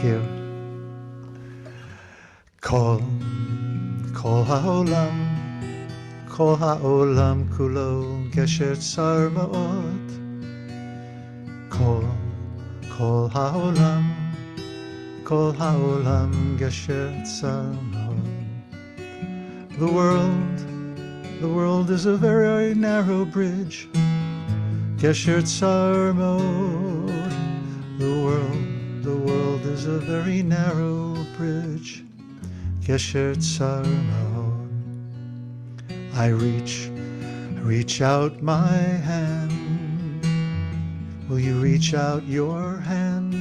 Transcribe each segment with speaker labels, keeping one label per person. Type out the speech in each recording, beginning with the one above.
Speaker 1: Thank you. Kol ha'olam, kol ha'olam kulo gesher tsar ma'od. Kol ha'olam, kol ha'olam gesher tsar ma'od. The world is a very narrow bridge. Gesher tsar ma'od. The world is a very narrow bridge. Gesher tsar ma'od. I reach out my hand. Will you reach out your hand?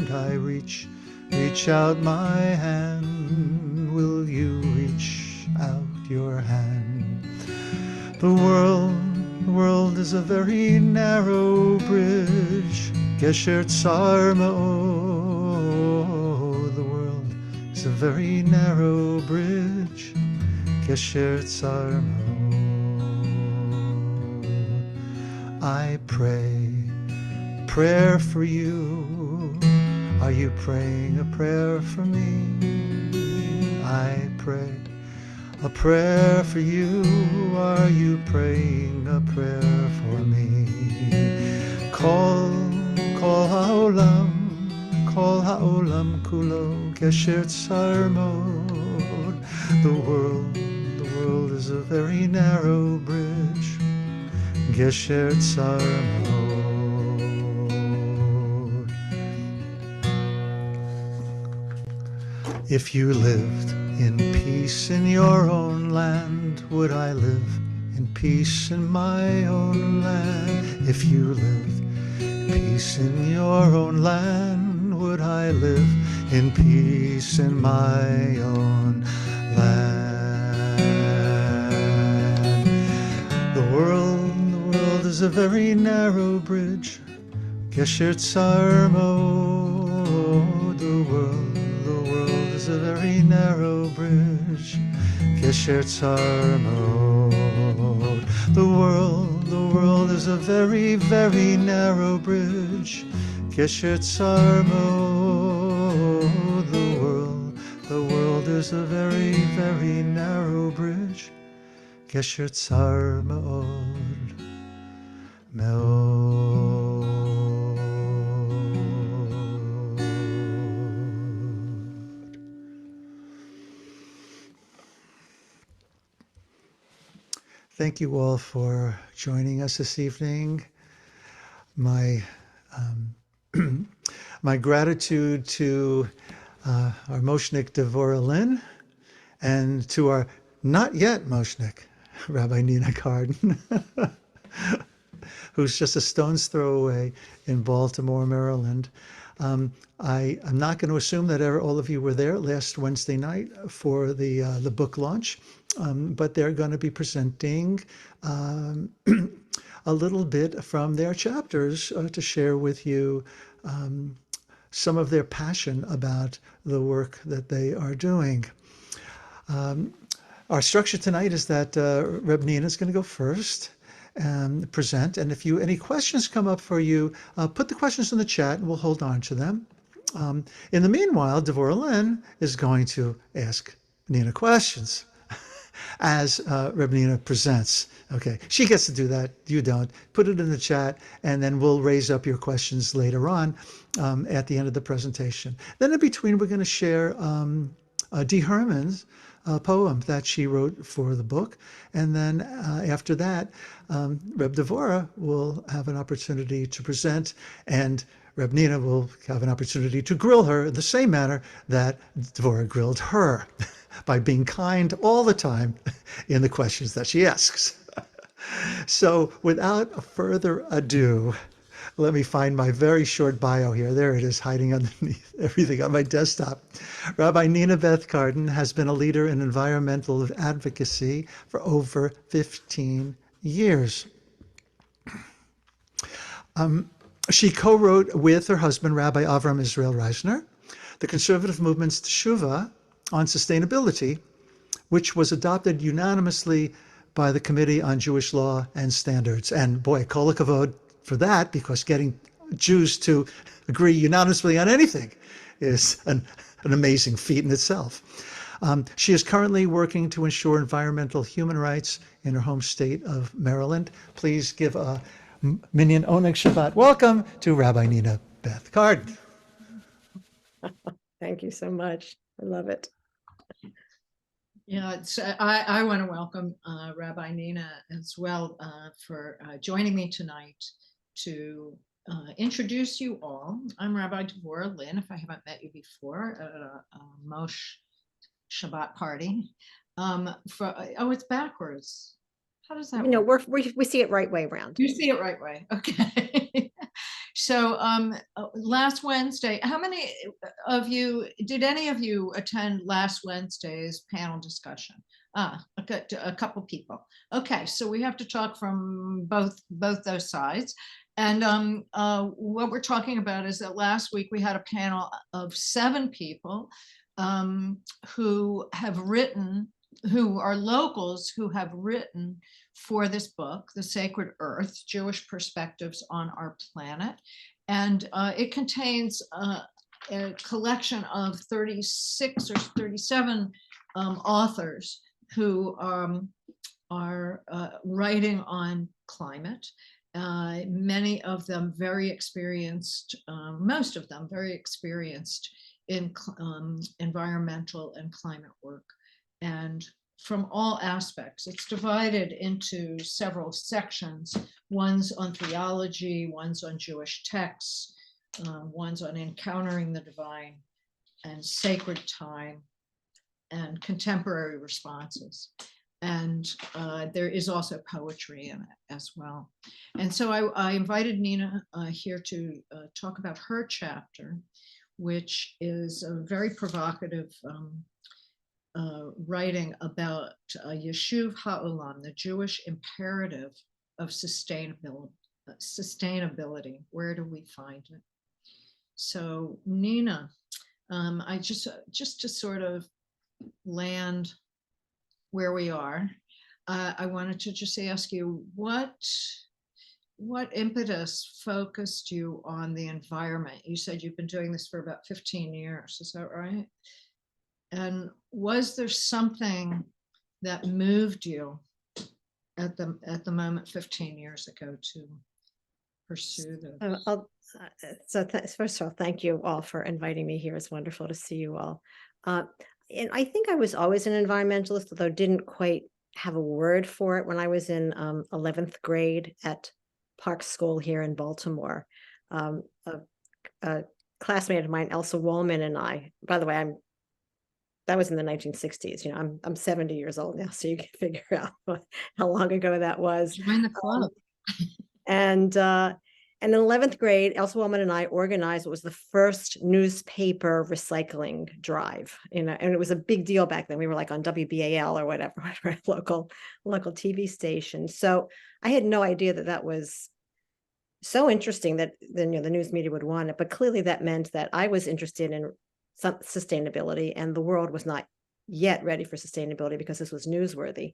Speaker 1: I reach out my hand. Will you reach out your hand? The world is a very narrow bridge. Gesher tsar ma'od. The world is a very narrow bridge. Gesher tsar ma'od. I pray a prayer for you. Are you praying a prayer for me? I pray a prayer for you. Are you praying a prayer for me? Kol ha'olam kulo gesher tsar ma'od. The world is a very narrow bridge. Gesher tsar ma'od. If you lived in peace in your own land, would I live in peace in my own land? If you lived in peace in your own land, would I live in peace in my own land? The world is a very narrow bridge. Gesher tsar ma'od. The world is a very narrow bridge. Gesher tsar ma'od. The world is a very, very narrow bridge. Gesher tsar ma'od. The world is a very, very narrow bridge. Gesher tsar ma'od. Thank you all for joining us this evening. My gratitude to our Moshnik Devorah Lynn, and to our not yet Moshnik, Rabbi Nina Cardin, who's just a stone's throw away in Baltimore, Maryland. I am not going to assume that all of you were there last Wednesday night for the book launch, but they're going to be presenting a little bit from their chapters to share with you some of their passion about the work that they are doing. Our structure tonight is that Reb Nina is going to go first and present. And if any questions come up for you, put the questions in the chat and we'll hold on to them. In the meanwhile, Devorah Lynn is going to ask Nina questions as Reb Nina presents. Okay, she gets to do that, you don't. Put it in the chat and then we'll raise up your questions later on at the end of the presentation. Then in between, we're going to share Dee Herman's poem that she wrote for the book. And then after that, Reb Devorah will have an opportunity to present, and Reb Nina will have an opportunity to grill her in the same manner that Devorah grilled her, by being kind all the time in the questions that she asks. So without further ado, let me find my very short bio here. There it is, hiding underneath everything on my desktop. Rabbi Nina Beth Cardin has been a leader in environmental advocacy for over 15 years. She co-wrote with her husband, Rabbi Avram Israel Reisner, the conservative movement's Teshuvah on sustainability, which was adopted unanimously by the Committee on Jewish Law and Standards. And boy, kol hakavod for that, because getting Jews to agree unanimously on anything is an amazing feat in itself. She is currently working to ensure environmental human rights in her home state of Maryland. Please give a Minyan Oneg Shabbat welcome to Rabbi Nina Beth Cardin.
Speaker 2: Thank you so much. I love it.
Speaker 3: Yeah, I want to welcome Rabbi Nina as well for joining me tonight to introduce you all. I'm Rabbi Devorah Lynn, if I haven't met you before, at a Moshe Shabbat party. It's backwards. How does that
Speaker 2: work? We see it right way around.
Speaker 3: You see it right way. Okay. So last Wednesday, how many of you, did any of you attend last Wednesday's panel discussion? A couple people. Okay, so we have to talk from both those sides. And what we're talking about is that last week we had a panel of 7 people who are locals who have written for this book, The Sacred Earth, Jewish Perspectives on Our Planet. And it contains a collection of 36 or 37 authors who are writing on climate. Many of them very experienced, most of them very experienced in environmental and climate work. And from all aspects. It's divided into several sections. One's on theology, one's on Jewish texts, one's on encountering the divine and sacred time and contemporary responses. And there is also poetry in it as well. And so I invited Nina here to talk about her chapter, which is a very provocative writing about Yeshuv Ha'olam, the Jewish imperative of sustainability. Where do we find it? So Nina, I just to sort of land where we are, I wanted to just ask you what impetus focused you on the environment? You said you've been doing this for about 15 years, is that right? And was there something that moved you at the moment 15 years ago to pursue this?
Speaker 2: First of all, thank you all for inviting me here. It's wonderful to see you all. And I think I was always an environmentalist, although didn't quite have a word for it when I was in 11th grade at Park School here in Baltimore. A classmate of mine, Elsa Wallman, and I, by the way, that was in the 1960s. You know, I'm 70 years old now, so you can figure out how long ago that was.
Speaker 3: Join the club.
Speaker 2: And in 11th grade, Elsa Wallman and I organized what was the first newspaper recycling drive. You know, and it was a big deal back then. We were like on WBAL or whatever, local TV station. So I had no idea that was so interesting that the news media would want it. But clearly that meant that I was interested in sustainability, and the world was not yet ready for sustainability because this was newsworthy.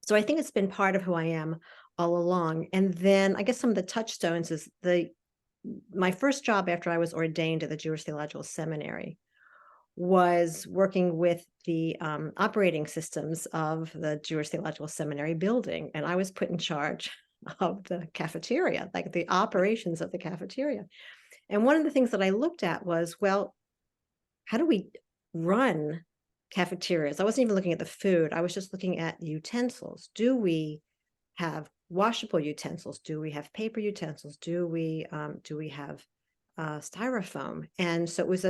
Speaker 2: So I think it's been part of who I am all along. And then I guess some of the touchstones is my first job after I was ordained at the Jewish Theological Seminary was working with the operating systems of the Jewish Theological Seminary building. And I was put in charge of the cafeteria, like the operations of the cafeteria. And one of the things that I looked at was, well, how do we run cafeterias? I wasn't even looking at the food. I was just looking at the utensils. Do we have washable utensils? Do we have paper utensils? Do we have styrofoam? And so it was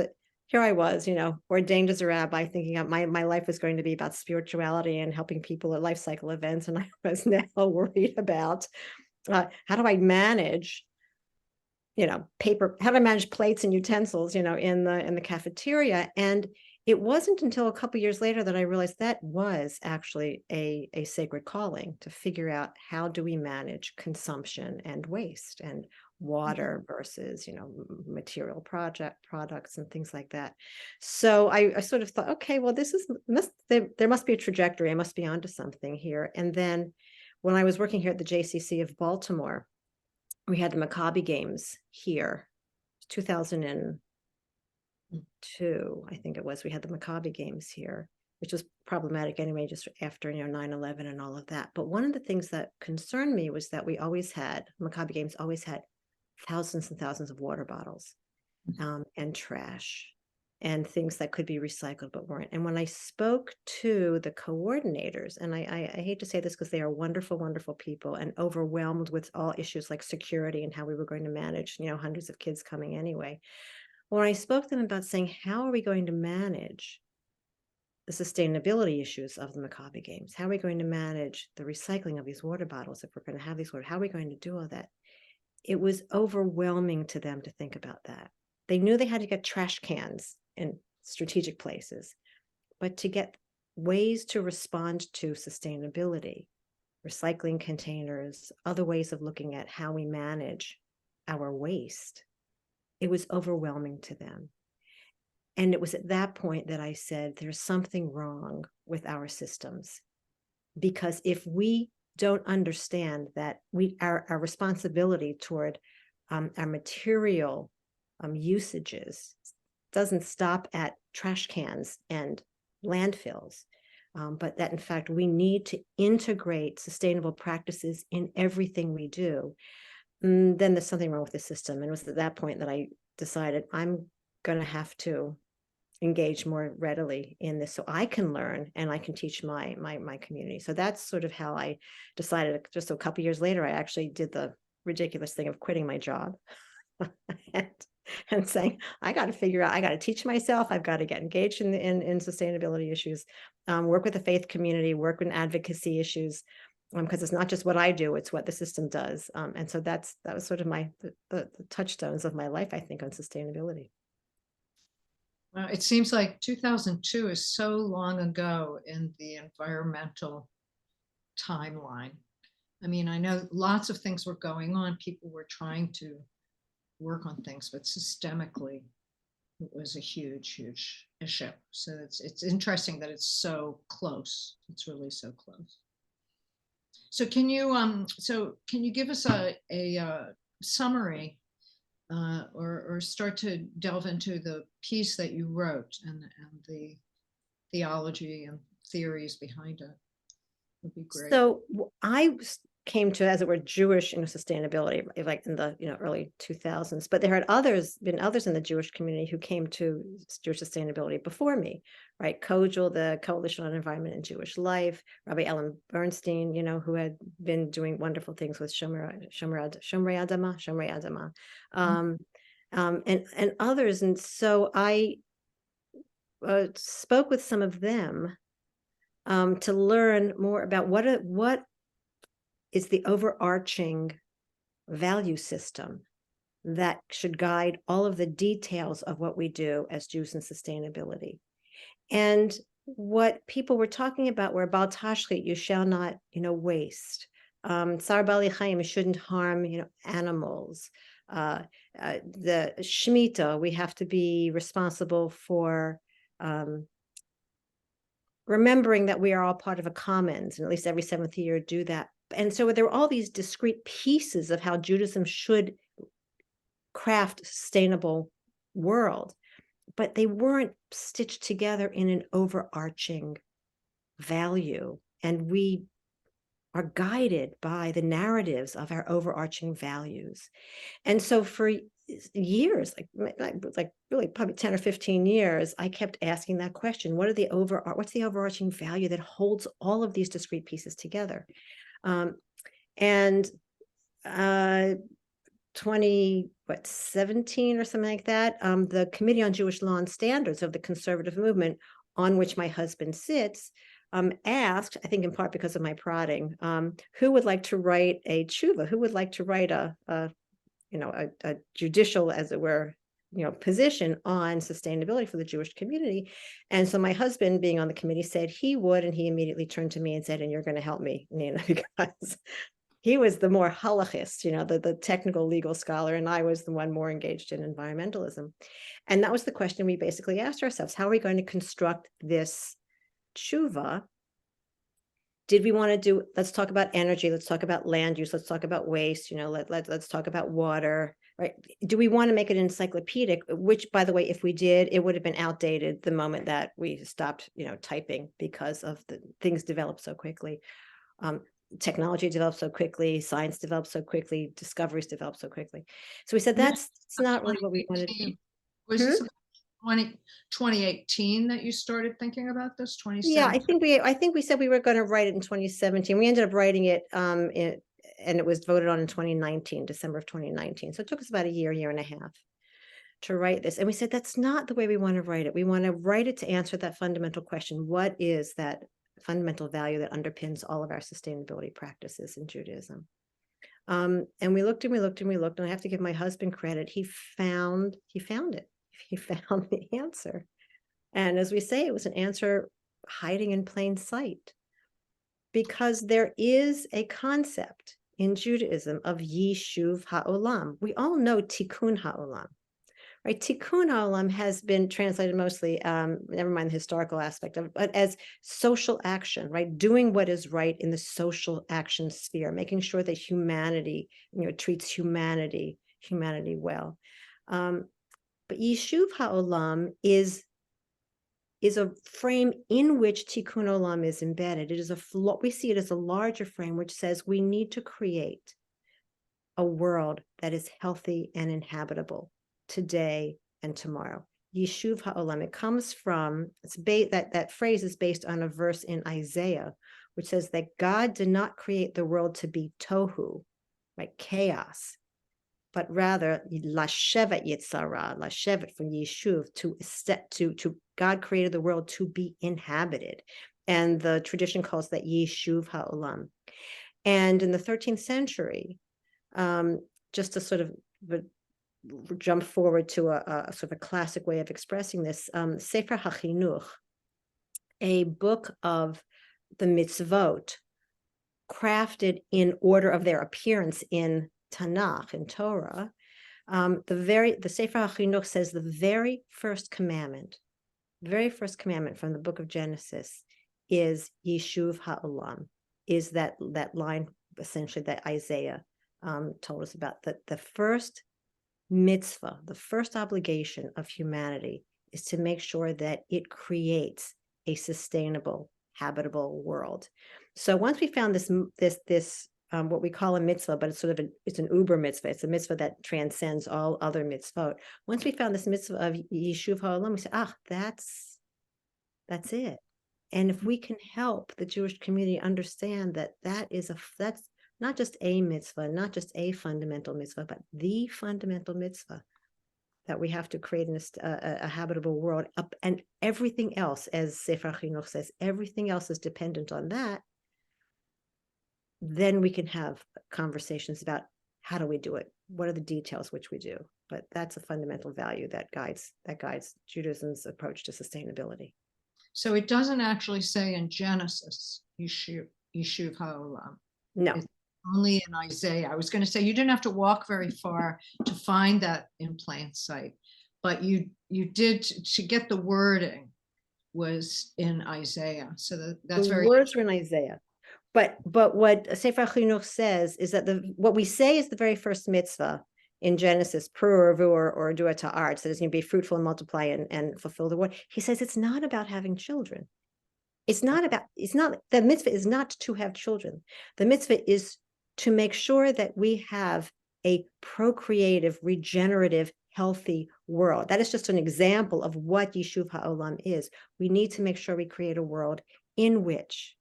Speaker 2: here I was, ordained as a rabbi, thinking my life was going to be about spirituality and helping people at life cycle events. And I was now worried about how do I manage paper, how to manage plates and utensils, in the cafeteria. And it wasn't until a couple of years later that I realized that was actually a sacred calling, to figure out how do we manage consumption and waste and water versus, material products and things like that. So I sort of thought, okay, well, there must be a trajectory. I must be onto something here. And then when I was working here at the JCC of Baltimore, we had the Maccabi games here, 2004, I think it was, we had the Maccabi games here, which was problematic anyway, just after, 9/11 and all of that. But one of the things that concerned me was that Maccabi games always had thousands and thousands of water bottles, and trash and things that could be recycled but weren't. And when I spoke to the coordinators, and I hate to say this because they are wonderful, wonderful people and overwhelmed with all issues like security and how we were going to manage, hundreds of kids coming anyway. When I spoke to them about saying, how are we going to manage the sustainability issues of the Maccabi games? How are we going to manage the recycling of these water bottles if we're going to have these water? How are we going to do all that? It was overwhelming to them to think about that. They knew they had to get trash cans in strategic places, but to get ways to respond to sustainability, recycling containers, other ways of looking at how we manage our waste, it was overwhelming to them. And it was at that point that I said, there's something wrong with our systems. Because if we don't understand that our responsibility toward our material usages doesn't stop at trash cans and landfills, but that in fact we need to integrate sustainable practices in everything we do, then there's something wrong with the system. And it was at that point that I decided I'm going to have to engage more readily in this so I can learn and I can teach my community. So that's sort of how I decided. Just a couple years later, I actually did the ridiculous thing of quitting my job and saying, I got to figure out, I got to teach myself, I've got to get engaged in sustainability issues, work with the faith community, work in advocacy issues, because it's not just what I do, it's what the system does. And so that was sort of the touchstones of my life, I think, on sustainability.
Speaker 3: Well, it seems like 2002 is so long ago in the environmental timeline. I mean, I know lots of things were going on. People were trying to work on things, but systemically, it was a huge, huge issue. So it's interesting that it's so close. It's really so close. So can you give us a summary or start to delve into the piece that you wrote and the theology and theories behind it? Would be great.
Speaker 2: So I came to, as it were, Jewish sustainability, like in the early 2000s. But there had been others in the Jewish community who came to Jewish sustainability before me, right? Kojal, the Coalition on Environment and Jewish Life, Rabbi Ellen Bernstein, who had been doing wonderful things with Shomer Adama, and others. And so I spoke with some of them to learn more about what is the overarching value system that should guide all of the details of what we do as Jews in sustainability. And what people were talking about were Bal Tashchit, you shall not, waste. Tsar Bali Chaim, you shouldn't harm, animals. The Shemitah, we have to be responsible for remembering that we are all part of a commons, and at least every seventh year do that. And so there were all these discrete pieces of how Judaism should craft a sustainable world, but they weren't stitched together in an overarching value. And we are guided by the narratives of our overarching values. And so for years, like really probably 10 or 15 years, I kept asking that question: what's the overarching value that holds all of these discrete pieces together? And 2017 or something like that, the Committee on Jewish Law and Standards of the conservative movement, on which my husband sits, asked, I think in part because of my prodding, who would like to write a tshuva, who would like to write a judicial, as it were, position on sustainability for the Jewish community. And so my husband, being on the committee, said he would, and he immediately turned to me and said, and you're going to help me, Nina, because he was the more halachist, the technical legal scholar, and I was the one more engaged in environmentalism. And that was the question we basically asked ourselves: how are we going to construct this tshuva did we want to do, let's talk about energy, let's talk about land use, let's talk about waste, let's talk about water, right? Do we want to make it encyclopedic? Which, by the way, if we did, it would have been outdated the moment that we stopped, typing, because of the things develop so quickly. Technology develops so quickly, science develops so quickly, discoveries develop so quickly. So we said it's not really what we wanted to do.
Speaker 3: Was this about 2018 that you started thinking about this?
Speaker 2: Yeah,
Speaker 3: 2017?
Speaker 2: I think we said we were going to write it in 2017. We ended up writing it, and it was voted on in 2019, December of 2019. So it took us about a year and a half to write this. And we said, that's not the way we want to write it. We want to write it to answer that fundamental question. What is that fundamental value that underpins all of our sustainability practices in Judaism? And we looked and we looked and we looked, and I have to give my husband credit. He found it. He found the answer. And as we say, it was an answer hiding in plain sight, because there is a concept in Judaism of Yishuv Ha'olam. We all know Tikkun Ha'olam, right? Tikkun Ha'olam has been translated mostly, never mind the historical aspect of it, but as social action, right? Doing what is right in the social action sphere, making sure that humanity, treats humanity well. But Yishuv Ha'olam is a frame in which Tikkun Olam is embedded. It is we see it as a larger frame, which says we need to create a world that is healthy and inhabitable today and tomorrow. Yishuv Ha'olam. It comes from, that phrase is based on a verse in Isaiah, which says that God did not create the world to be tohu, right, chaos, but rather lashevet yitzara, lashevet from Yishuv, to God created the world to be inhabited. And the tradition calls that Yishuv Ha'olam. And in the 13th century, just to sort of jump forward to a sort of a classic way of expressing this, Sefer HaChinuch, a book of the mitzvot, crafted in order of their appearance in Tanakh and Torah, the Sefer HaChinuch says the very first commandment from the book of Genesis is Yishuv Ha'olam, is that line essentially that Isaiah told us about. That the first mitzvah, the first obligation of humanity is to make sure that it creates a sustainable, habitable world. So once we found this what we call a mitzvah, but it's it's an uber mitzvah. It's a mitzvah that transcends all other mitzvot. Once we found this mitzvah of Yishuv Ha'olam, we said, that's it. And if we can help the Jewish community understand that that's not just a mitzvah, not just a fundamental mitzvah, but the fundamental mitzvah, that we have to create a habitable world, and everything else, as Sefer HaChinuch says, everything else is dependent on that, then we can have conversations about how do we do it? What are the details which we do? But that's a fundamental value that guides Judaism's approach to sustainability.
Speaker 3: So it doesn't actually say in Genesis, Yishuv Ha'olam.
Speaker 2: No.
Speaker 3: It's only in Isaiah. I was going to say you didn't have to walk very far to find that in plain sight, but you did, to get the wording was in Isaiah. So that's
Speaker 2: the words were in Isaiah. But what Sefer HaChinuch says is that what we say is the very first mitzvah in Genesis, pru or dua ta'art, so that it's going to be fruitful and multiply and fulfill the word. He says it's not about having children. The mitzvah is not to have children. The mitzvah is to make sure that we have a procreative, regenerative, healthy world. That is just an example of what Yishuv Ha'olam is. We need to make sure we create a world in which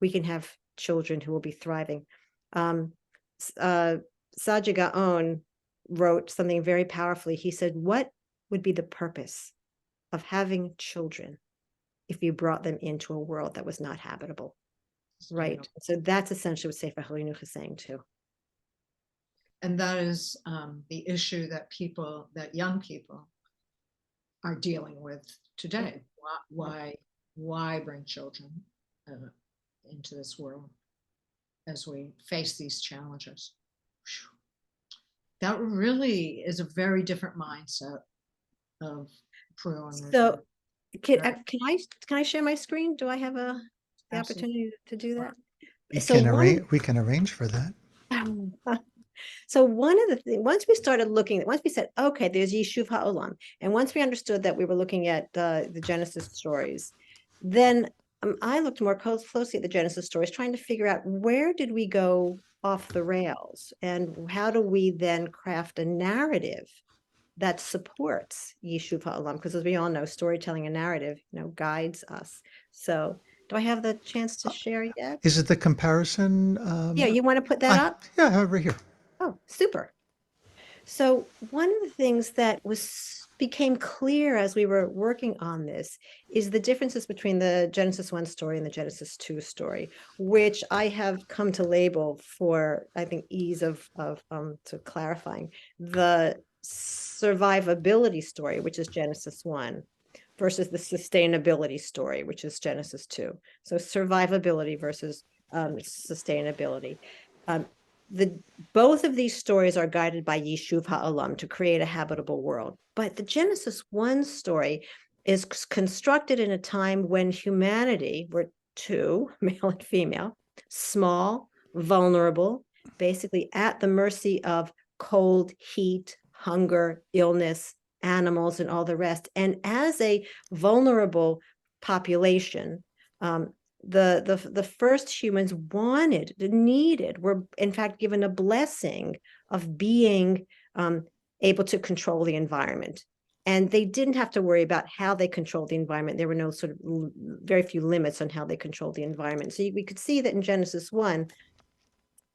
Speaker 2: we can have children who will be thriving. Saadia Gaon wrote something very powerfully. He said, what would be the purpose of having children if you brought them into a world that was not habitable? Right. So that's essentially what Sefer HaChinuch is saying too.
Speaker 3: And that is the issue that young people are dealing with today. Why bring children into this world as we face these challenges? That really is a very different mindset of pro.
Speaker 2: So can I share my screen? Do I have a? the
Speaker 3: Absolutely.
Speaker 2: opportunity to do that?
Speaker 1: We
Speaker 2: So
Speaker 1: can
Speaker 2: one,
Speaker 1: arrange, we can arrange for that.
Speaker 2: so one of the things, once we started looking, once we said, okay, there's Yishuv HaOlam, and once we understood that we were looking at the Genesis stories, then I looked more closely at the Genesis stories, trying to figure out where did we go off the rails, and how do we then craft a narrative that supports Yishuv HaOlam? Because as we all know, storytelling and narrative, guides us. So do I have the chance to share yet?
Speaker 1: Is it the comparison?
Speaker 2: Yeah, you want to put that up?
Speaker 1: Yeah, over here.
Speaker 2: Oh, super. So one of the things that became clear as we were working on this is the differences between the Genesis 1 story and the Genesis 2 story, which I have come to label for, I think, ease of to clarifying. The survivability story, which is Genesis 1, versus the sustainability story, which is Genesis 2. So survivability versus sustainability. Both of these stories are guided by Yishuv HaOlam to create a habitable world. But the Genesis 1 story is constructed in a time when humanity were two, male and female, small, vulnerable, basically at the mercy of cold, heat, hunger, illness, animals, and all the rest. And as a vulnerable population, the first humans were in fact given a blessing of being able to control the environment. And they didn't have to worry about how they controlled the environment. There were no sort of very few limits on how they controlled the environment. So we could see that in Genesis 1,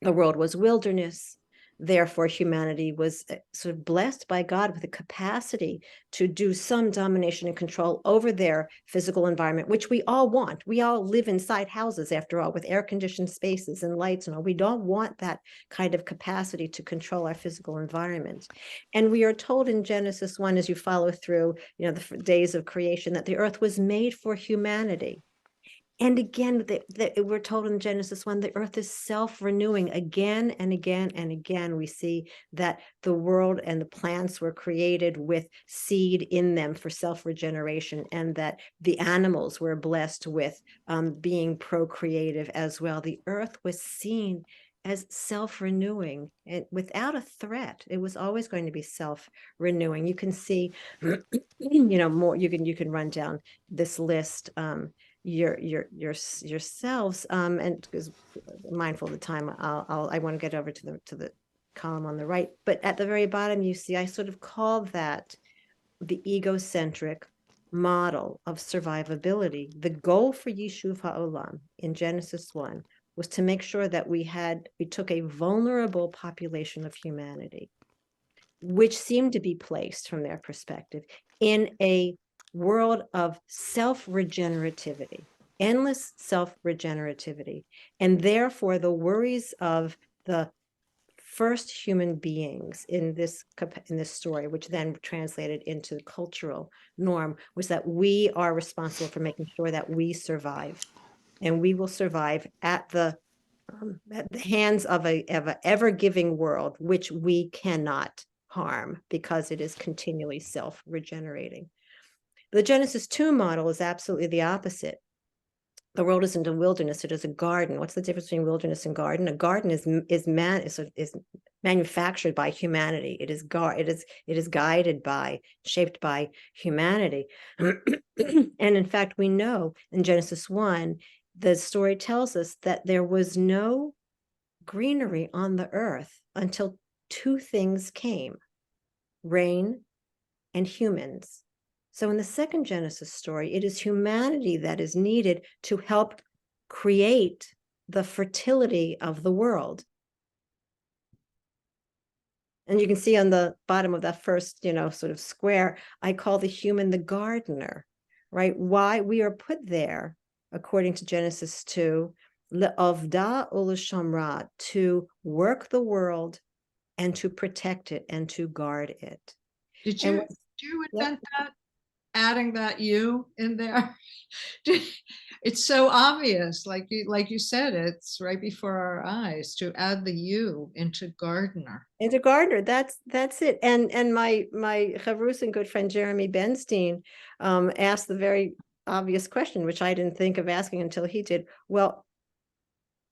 Speaker 2: the world was wilderness. Therefore, humanity was sort of blessed by God with a capacity to do some domination and control over their physical environment, which we all want. We all live inside houses, after all, with air-conditioned spaces and lights and all. We don't want that kind of capacity to control our physical environment. And we are told in Genesis 1, as you follow through, the days of creation, that the earth was made for humanity. And again, we're told in Genesis 1, the earth is self-renewing again and again and again. We see that the world and the plants were created with seed in them for self-regeneration, and that the animals were blessed with being procreative as well. The earth was seen as self-renewing and without a threat. It was always going to be self-renewing. You can see, more. You can run down this list. Yourselves, and because mindful of the time, I want to get over to the column on the right, but at the very bottom you see I sort of call that the egocentric model of survivability. The goal for Yishuv HaOlam in Genesis 1 was to make sure that we took a vulnerable population of humanity, which seemed to be placed from their perspective in a world of self-regenerativity, endless self-regenerativity. And therefore, the worries of the first human beings in this story, which then translated into the cultural norm, was that we are responsible for making sure that we survive. And we will survive at the hands of a ever-giving world, which we cannot harm because it is continually self-regenerating. The Genesis 2 model is absolutely the opposite. The world isn't a wilderness, it is a garden. What's the difference between wilderness and garden? A garden is manufactured by humanity. It is guided by, shaped by humanity. And in fact, we know in Genesis 1, the story tells us that there was no greenery on the earth until two things came: rain and humans. So in the second Genesis story, it is humanity that is needed to help create the fertility of the world. And you can see on the bottom of that first, sort of square, I call the human the gardener, right? Why we are put there, according to Genesis 2, le'avda u'l'shamra, to work the world and to protect it and to guard it.
Speaker 3: Did you invent that? Adding that "you" in there? It's so obvious, like you said, it's right before our eyes, to add the "you" into gardener.
Speaker 2: Into gardener, that's it. And my Chavrus and good friend Jeremy Benstein asked the very obvious question, which I didn't think of asking until he did. Well,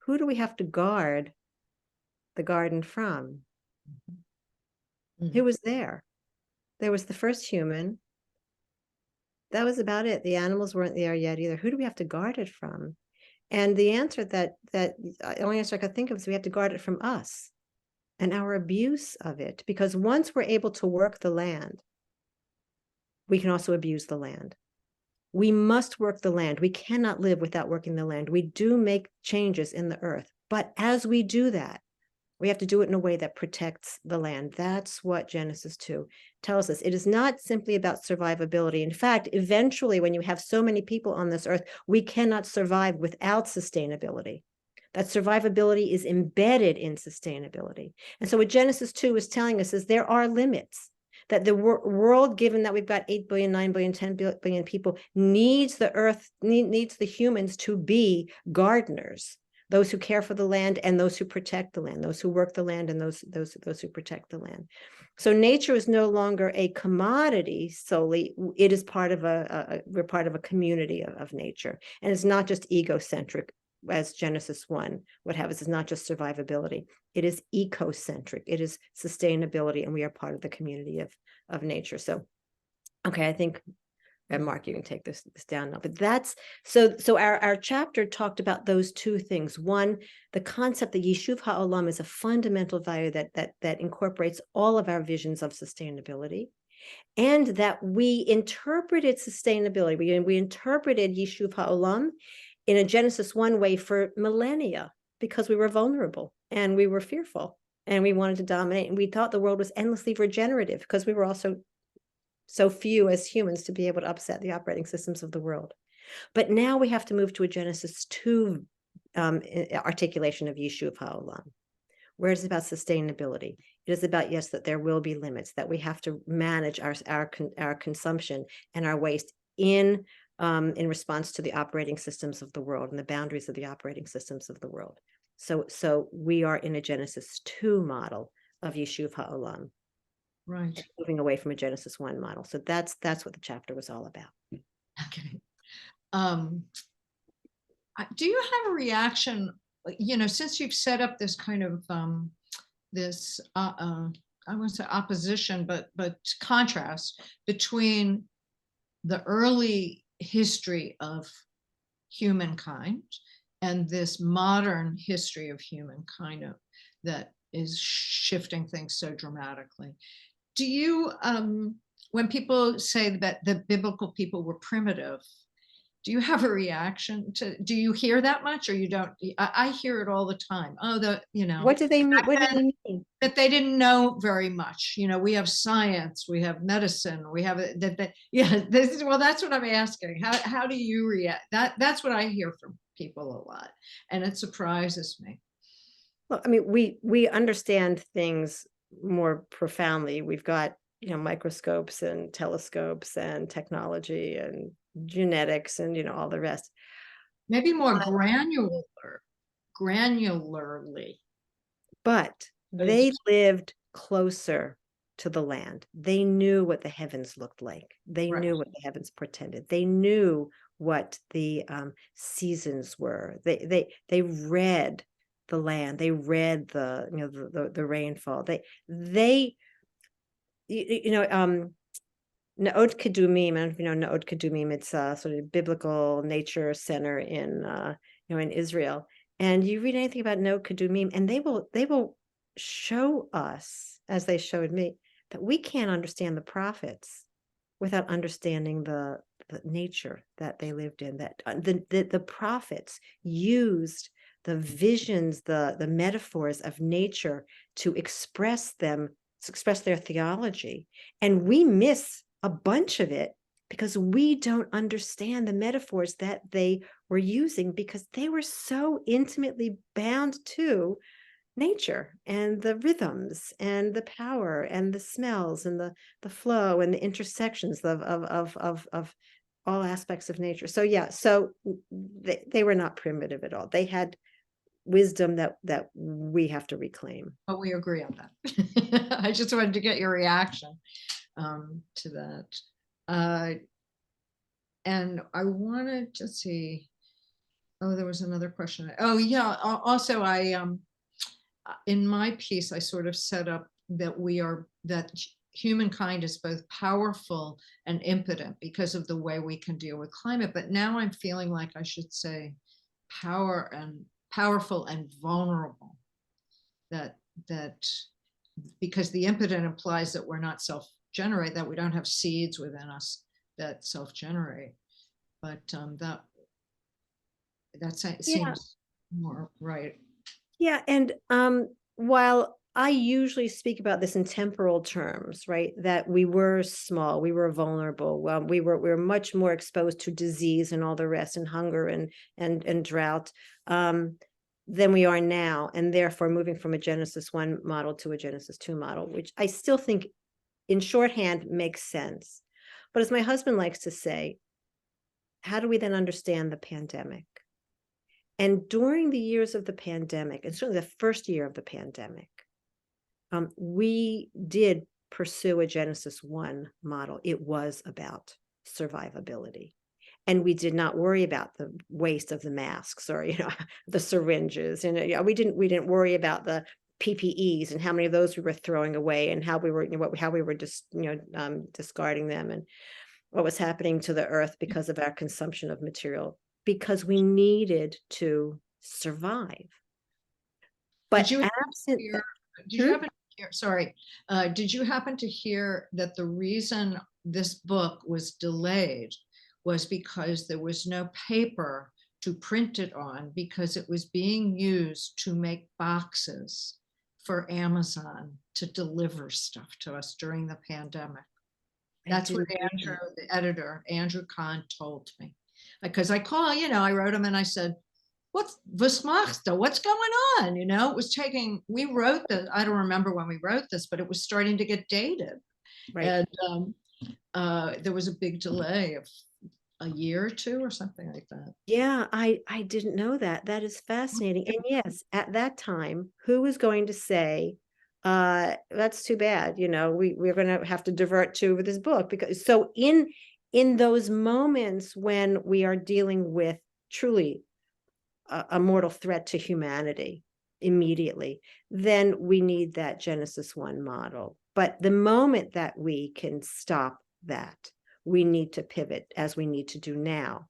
Speaker 2: who do we have to guard the garden from?
Speaker 3: Mhm.
Speaker 2: Who was there? There was the first human. That was about it. The animals weren't there yet either. Who do we have to guard it from? And the answer the only answer I could think of is we have to guard it from us and our abuse of it. Because once we're able to work the land, we can also abuse the land. We must work the land. We cannot live without working the land. We do make changes in the earth. But as we do that, we have to do it in a way that protects the land. That's what Genesis 2 tells us. It is not simply about survivability. In fact, eventually, when you have so many people on this earth, we cannot survive without sustainability. That survivability is embedded in sustainability. And so what Genesis 2 is telling us is there are limits, that the world, given that we've got 8 billion, 9 billion, 10 billion people, needs the earth, needs the humans to be gardeners, those who care for the land and those who protect the land, those who work the land and those who protect the land. So nature is no longer a commodity solely. It is part of we're part of a community of nature. And it's not just egocentric, as Genesis 1 would have us. It's not just survivability. It is ecocentric. It is sustainability, and we are part of the community of nature. So, okay, I think, and Mark, you can take this down now. But that's so our chapter talked about those two things. One, the concept that Yishuv HaOlam is a fundamental value that incorporates all of our visions of sustainability, and that we interpreted sustainability. We interpreted Yishuv HaOlam in a Genesis 1 way for millennia, because we were vulnerable and we were fearful and we wanted to dominate, and we thought the world was endlessly regenerative because we were also so few as humans to be able to upset the operating systems of the world. But now we have to move to a Genesis 2 articulation of Yishuv HaOlam, where it's about sustainability. It is about, yes, that there will be limits, that we have to manage our consumption and our waste in response to the operating systems of the world and the boundaries of the operating systems of the world. So we are in a Genesis 2 model of Yishuv HaOlam,
Speaker 3: Right.
Speaker 2: moving away from a Genesis 1 model. So that's what the chapter was all about.
Speaker 3: Okay. Do you have a reaction, since you've set up this kind of this I wouldn't say opposition, but contrast between the early history of humankind and this modern history of humankind that is shifting things so dramatically. Do you, when people say that the biblical people were primitive, do you have a reaction do you hear that much, or you don't? I hear it all the time. Oh,
Speaker 2: What do they mean? What do they mean?
Speaker 3: that they didn't know very much. We have science, we have medicine, we have well, that's what I'm asking. How do you react? That's what I hear from people a lot, and it surprises me.
Speaker 2: Well, I mean, we understand things more profoundly. We've got, microscopes and telescopes and technology and genetics and, all the rest.
Speaker 3: Maybe more granularly.
Speaker 2: But they lived closer to the land. They knew what the heavens looked like. They
Speaker 3: Right.
Speaker 2: knew what the heavens portended. They knew what the seasons were. They read the land. They read the rainfall. Na'od Kedumim, I don't know if you know Na'od Kedumim. It's a sort of biblical nature center in in Israel. And you read anything about Na'od Kedumim, and they will show us, as they showed me, that we can't understand the prophets without understanding the nature that they lived in. That the prophets used the visions, the metaphors of nature to express their theology, and we miss a bunch of it because we don't understand the metaphors that they were using, because they were so intimately bound to nature and the rhythms and the power and the smells and the flow and the intersections of all aspects of nature. So yeah, so they were not primitive at all. They had wisdom that we have to reclaim.
Speaker 3: But we agree on that. I just wanted to get your reaction to that. And I wanted to see, oh, there was another question. Oh, yeah. Also, in my piece, I sort of set up that that humankind is both powerful and impotent because of the way we can deal with climate. But now I'm feeling like I should say powerful and vulnerable. That because the impotent implies that we're not self-generate, that we don't have seeds within us that self-generate. But that seems more right.
Speaker 2: Yeah, and while I usually speak about this in temporal terms, right, that we were small, we were vulnerable, we were much more exposed to disease and all the rest, and hunger and drought, than we are now, and therefore moving from a Genesis 1 model to a Genesis 2 model, which I still think in shorthand makes sense. But as my husband likes to say, how do we then understand the pandemic? And during the years of the pandemic, and certainly the first year of the pandemic, we did pursue a Genesis 1 model. It was about survivability. And we did not worry about the waste of the masks or, the syringes. And we didn't worry about the PPEs and how many of those we were throwing away and how we were, how we were just, discarding them, and what was happening to the earth because of our consumption of material, because we needed to survive. But
Speaker 3: Did you
Speaker 2: absent
Speaker 3: hear,
Speaker 2: that,
Speaker 3: did you happen to hear, sorry, did you happen to hear that the reason this book was delayed was because there was no paper to print it on, because it was being used to make boxes for Amazon to deliver stuff to us during the pandemic? That's what Andrew, the editor, Andrew Kahn, told me. Because I I wrote him and I said, was machst du? What's going on? It was we wrote this, I don't remember when we wrote this, but it was starting to get dated.
Speaker 2: right.
Speaker 3: And there was a big delay of a year or two or something like that.
Speaker 2: Yeah, I didn't know that. That is fascinating. And yes, at that time, who was going to say, that's too bad, we're going to have to divert to this book? Because so in those moments when we are dealing with truly a mortal threat to humanity immediately, then we need that Genesis 1 model. But the moment that we can stop that, we need to pivot, as we need to do now,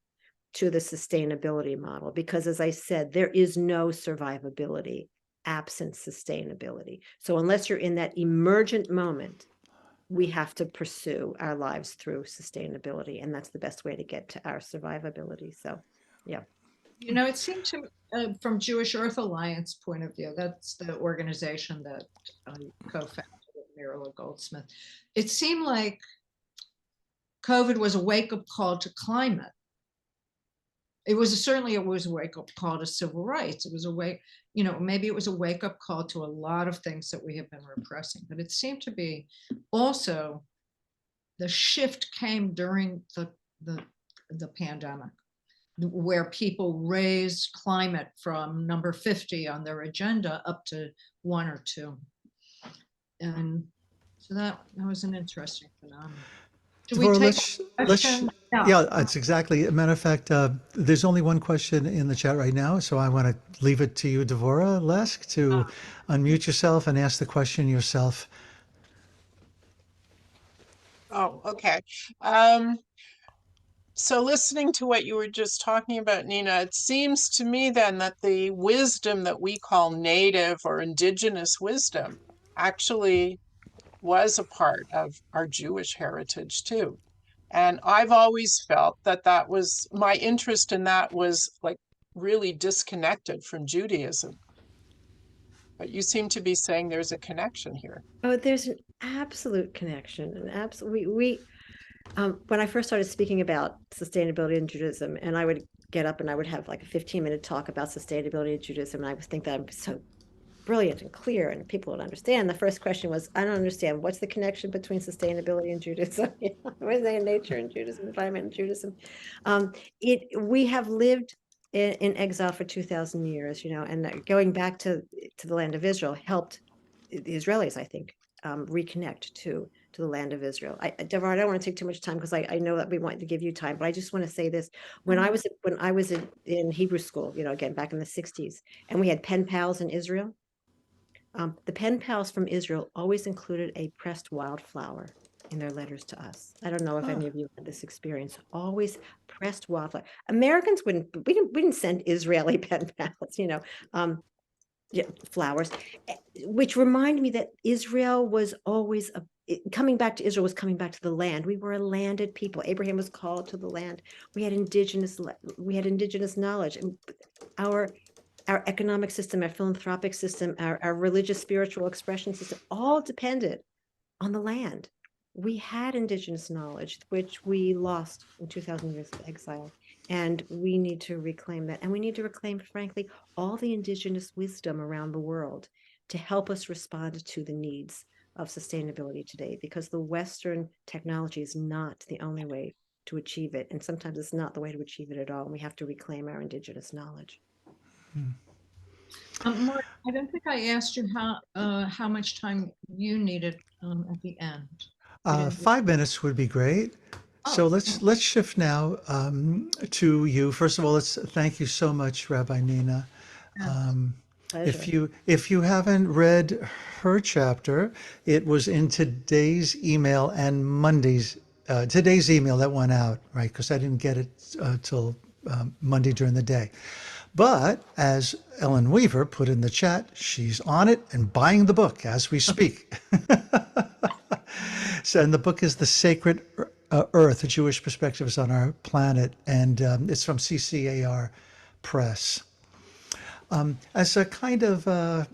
Speaker 2: to the sustainability model, because as I said, there is no survivability absent sustainability. So unless you're in that emergent moment, we have to pursue our lives through sustainability, and that's the best way to get to our survivability. So, yeah.
Speaker 3: It seemed to from Jewish Earth Alliance point of view, that's the organization that I co-founded with Mirla Goldsmith. It seemed like COVID was a wake-up call to climate. It was certainly a wake-up call to civil rights. It was maybe it was a wake-up call to a lot of things that we have been repressing. But it seemed to be also the shift came during the pandemic, where people raised climate from number 50 on their agenda up to 1 or 2. And so that was an interesting phenomenon. Do we
Speaker 1: Devorah,
Speaker 3: take a question?
Speaker 1: yeah, that's exactly. As a matter of fact, there's only one question in the chat right now, so I want to leave it to you, Devorah Lesk, to unmute yourself and ask the question yourself.
Speaker 4: Oh, okay. So listening to what you were just talking about, Nina, it seems to me then that the wisdom that we call native or indigenous wisdom actually was a part of our Jewish heritage too. And I've always felt that was my interest in that was like really disconnected from Judaism. But you seem to be saying there's a connection here.
Speaker 2: Oh, there's an absolute connection. When I first started speaking about sustainability in Judaism, and I would get up and I would have like a 15-minute talk about sustainability in Judaism, and I would think that I'm so brilliant and clear and people would understand. The first question was, I don't understand. What's the connection between sustainability and Judaism? What is nature and Judaism, environment and Judaism? We have lived in exile for 2,000 years, and going back to the land of Israel helped the Israelis, I think, reconnect to the land of Israel. Devorah, I don't want to take too much time because I know that we want to give you time, but I just want to say this. When I was in Hebrew school, again, back in the 60s, and we had pen pals in Israel, the pen pals from Israel always included a pressed wildflower in their letters to us. I don't know if any of you had this experience. Always pressed wildflower. Americans we didn't send Israeli pen pals, flowers, which remind me that Israel was always coming back to Israel was coming back to the land. We were a landed people. Abraham was called to the land. We had indigenous knowledge, and our economic system, our philanthropic system, our religious spiritual expression system, all depended on the land. We had indigenous knowledge, which we lost in 2,000 years of exile. And we need to reclaim that. And we need to reclaim, frankly, all the indigenous wisdom around the world to help us respond to the needs of sustainability today, because the Western technology is not the only way to achieve it. And sometimes it's not the way to achieve it at all. And we have to reclaim our indigenous knowledge.
Speaker 3: Mark, I don't think I asked you how much time you needed at the end.
Speaker 1: 5 minutes would be great. So let's shift now to you. First of all, let's thank you so much, Rabbi Nina. If you haven't read her chapter, it was in today's email and today's email that went out, right? Because I didn't get it till Monday during the day. But as Ellen Weaver put in the chat, she's on it and buying the book as we speak. And the book is The Sacred Earth, The Jewish Perspectives on Our Planet, and it's from CCAR Press. As a kind of a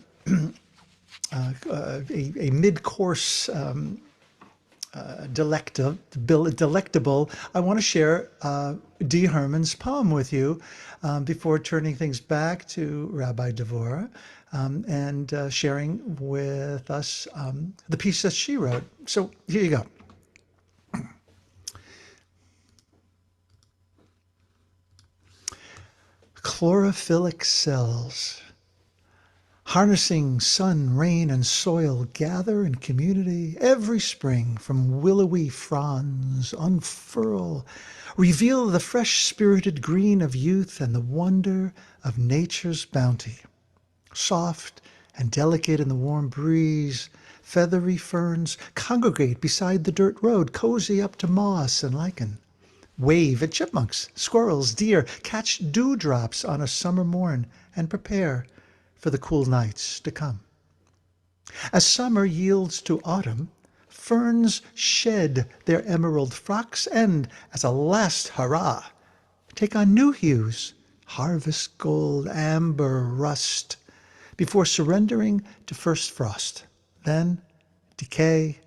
Speaker 1: mid-course delectable, I want to share Dee Herman's poem with you before turning things back to Rabbi Devorah and sharing with us the piece that she wrote. So here you go. Chlorophyll cells, harnessing sun, rain, and soil, gather in community every spring from willowy fronds, unfurl, reveal the fresh-spirited green of youth and the wonder of nature's bounty. Soft and delicate in the warm breeze, feathery ferns congregate beside the dirt road, cozy up to moss and lichen. Wave at chipmunks, squirrels, deer, catch dewdrops on a summer morn and prepare for the cool nights to come. As summer yields to autumn, ferns shed their emerald frocks and, as a last hurrah, take on new hues, harvest gold, amber, rust, before surrendering to first frost, then decay,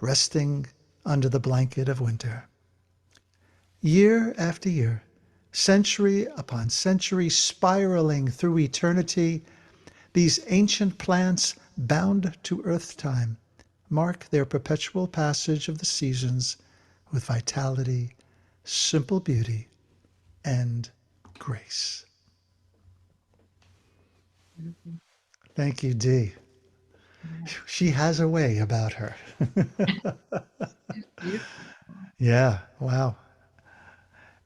Speaker 1: resting under the blanket of winter. Year after year, century upon century, spiraling through eternity, these ancient plants, bound to earth time, mark their perpetual passage of the seasons with vitality, simple beauty, and grace. Thank you, Dee. She has a way about her. Yeah, wow.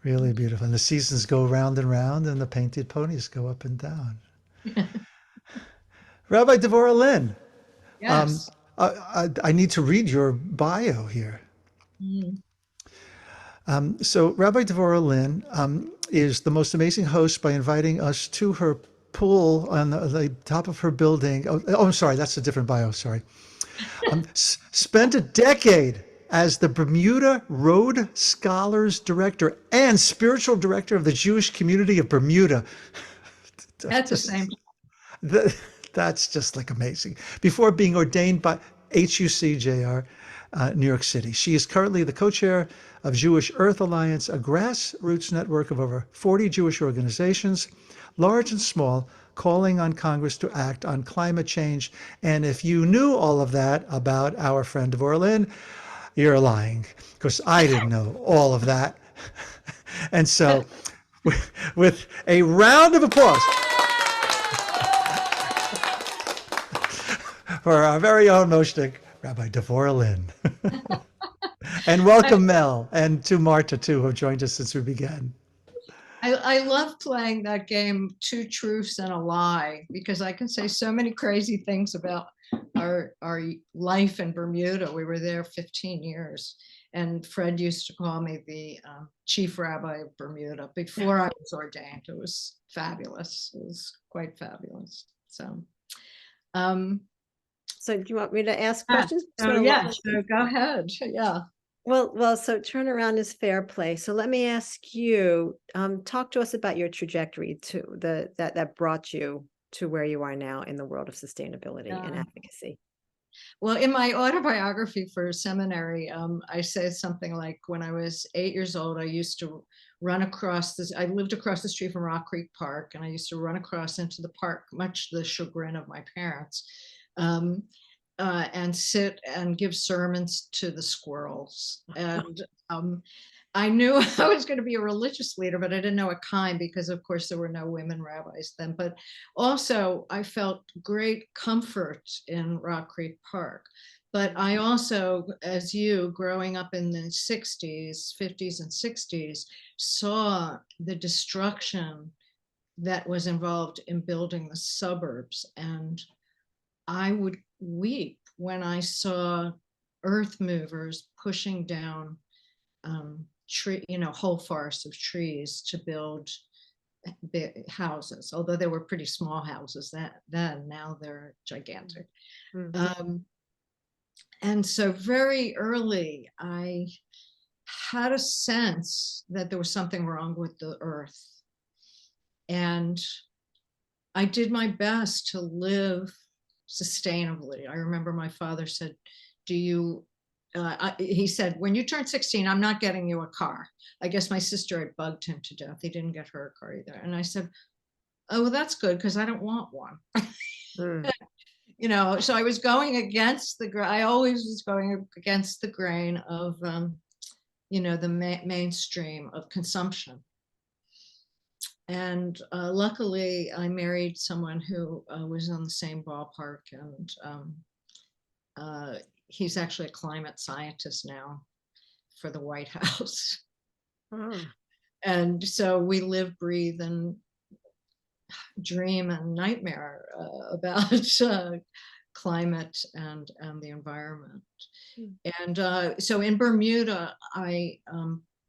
Speaker 1: Really beautiful. And the seasons go round and round, and the painted ponies go up and down. Rabbi Devorah Lynn,
Speaker 3: Yes.
Speaker 1: I need to read your bio here. So Rabbi Devorah Lynn is the most amazing host by inviting us to her pool on the top of her building. Oh, I'm sorry, that's a different bio, sorry. Spent a decade as the Bermuda Rhodes Scholars Director and Spiritual Director of the Jewish Community of Bermuda.
Speaker 3: That's the same.
Speaker 1: That's just like amazing. Before being ordained by HUCJR, New York City. She is currently the co-chair of Jewish Earth Alliance, a grassroots network of over 40 Jewish organizations, large and small, calling on Congress to act on climate change. And if you knew all of that about our friend Devorah Lynn, you're lying, because I didn't know all of that. And so, with a round of applause for our very own Moshnik, Rabbi Devorah Lynn. And welcome, Mel, and to Marta, too, who have joined us since we began.
Speaker 3: I love playing that game, Two Truths and a Lie, because I can say so many crazy things about our life in Bermuda. We were there 15 years, and Fred used to call me the chief rabbi of Bermuda before I was ordained. It was fabulous. It was quite fabulous. So,
Speaker 2: So do you want me to ask questions?
Speaker 3: so yeah, so go ahead. Yeah.
Speaker 2: Well, so turnaround is fair play. So let me ask you, talk to us about your trajectory to that brought you to where you are now in the world of sustainability and
Speaker 3: Yeah.
Speaker 2: advocacy.
Speaker 3: Well, in my autobiography for seminary, I say something like, when I was 8 years old, I used to run across this. I lived across the street from Rock Creek Park, and I used to run across into the park, much to the chagrin of my parents, and sit and give sermons to the squirrels. And I knew I was going to be a religious leader, but I didn't know what kind, because of course there were no women rabbis then. But also I felt great comfort in Rock Creek Park. But I also, as you, growing up in the 60s, 50s and 60s, saw the destruction that was involved in building the suburbs. And I would weep when I saw earth movers pushing down whole forests of trees to build big houses, although they were pretty small houses then. Now they're gigantic. And so very early, I had a sense that there was something wrong with the earth. And I did my best to live sustainably. I remember my father said, he said, when you turn 16, I'm not getting you a car. I guess my sister had bugged him to death. He didn't get her a car either. And I said, oh, well, that's good, because I don't want one. So I was going against I always was going against the grain of, the mainstream of consumption. And luckily, I married someone who was on the same ballpark, and he's actually a climate scientist now for the White House. And so we live, breathe, and dream and nightmare about climate and the environment. And so in Bermuda,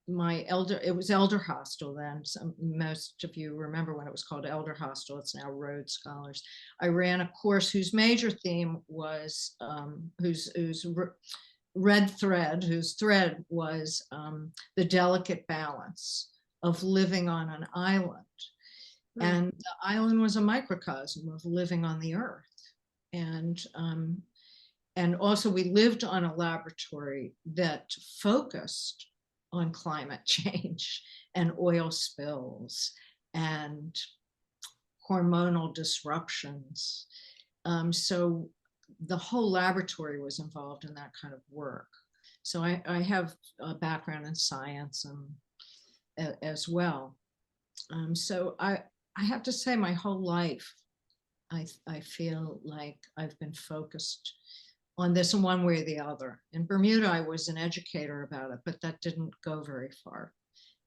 Speaker 3: it was Elder Hostel then. Most of you remember when it was called Elder Hostel. It's now Rhodes Scholars. I ran a course whose major theme was, whose thread was the delicate balance of living on an island. And the island was a microcosm of living on the earth. And also we lived on a laboratory that focused on climate change and oil spills and hormonal disruptions. So the whole laboratory was involved in that kind of work. So I have a background in science as well. So I have to say, my whole life, I feel like I've been focused on this in one way or the other. In Bermuda, I was an educator about it, but that didn't go very far.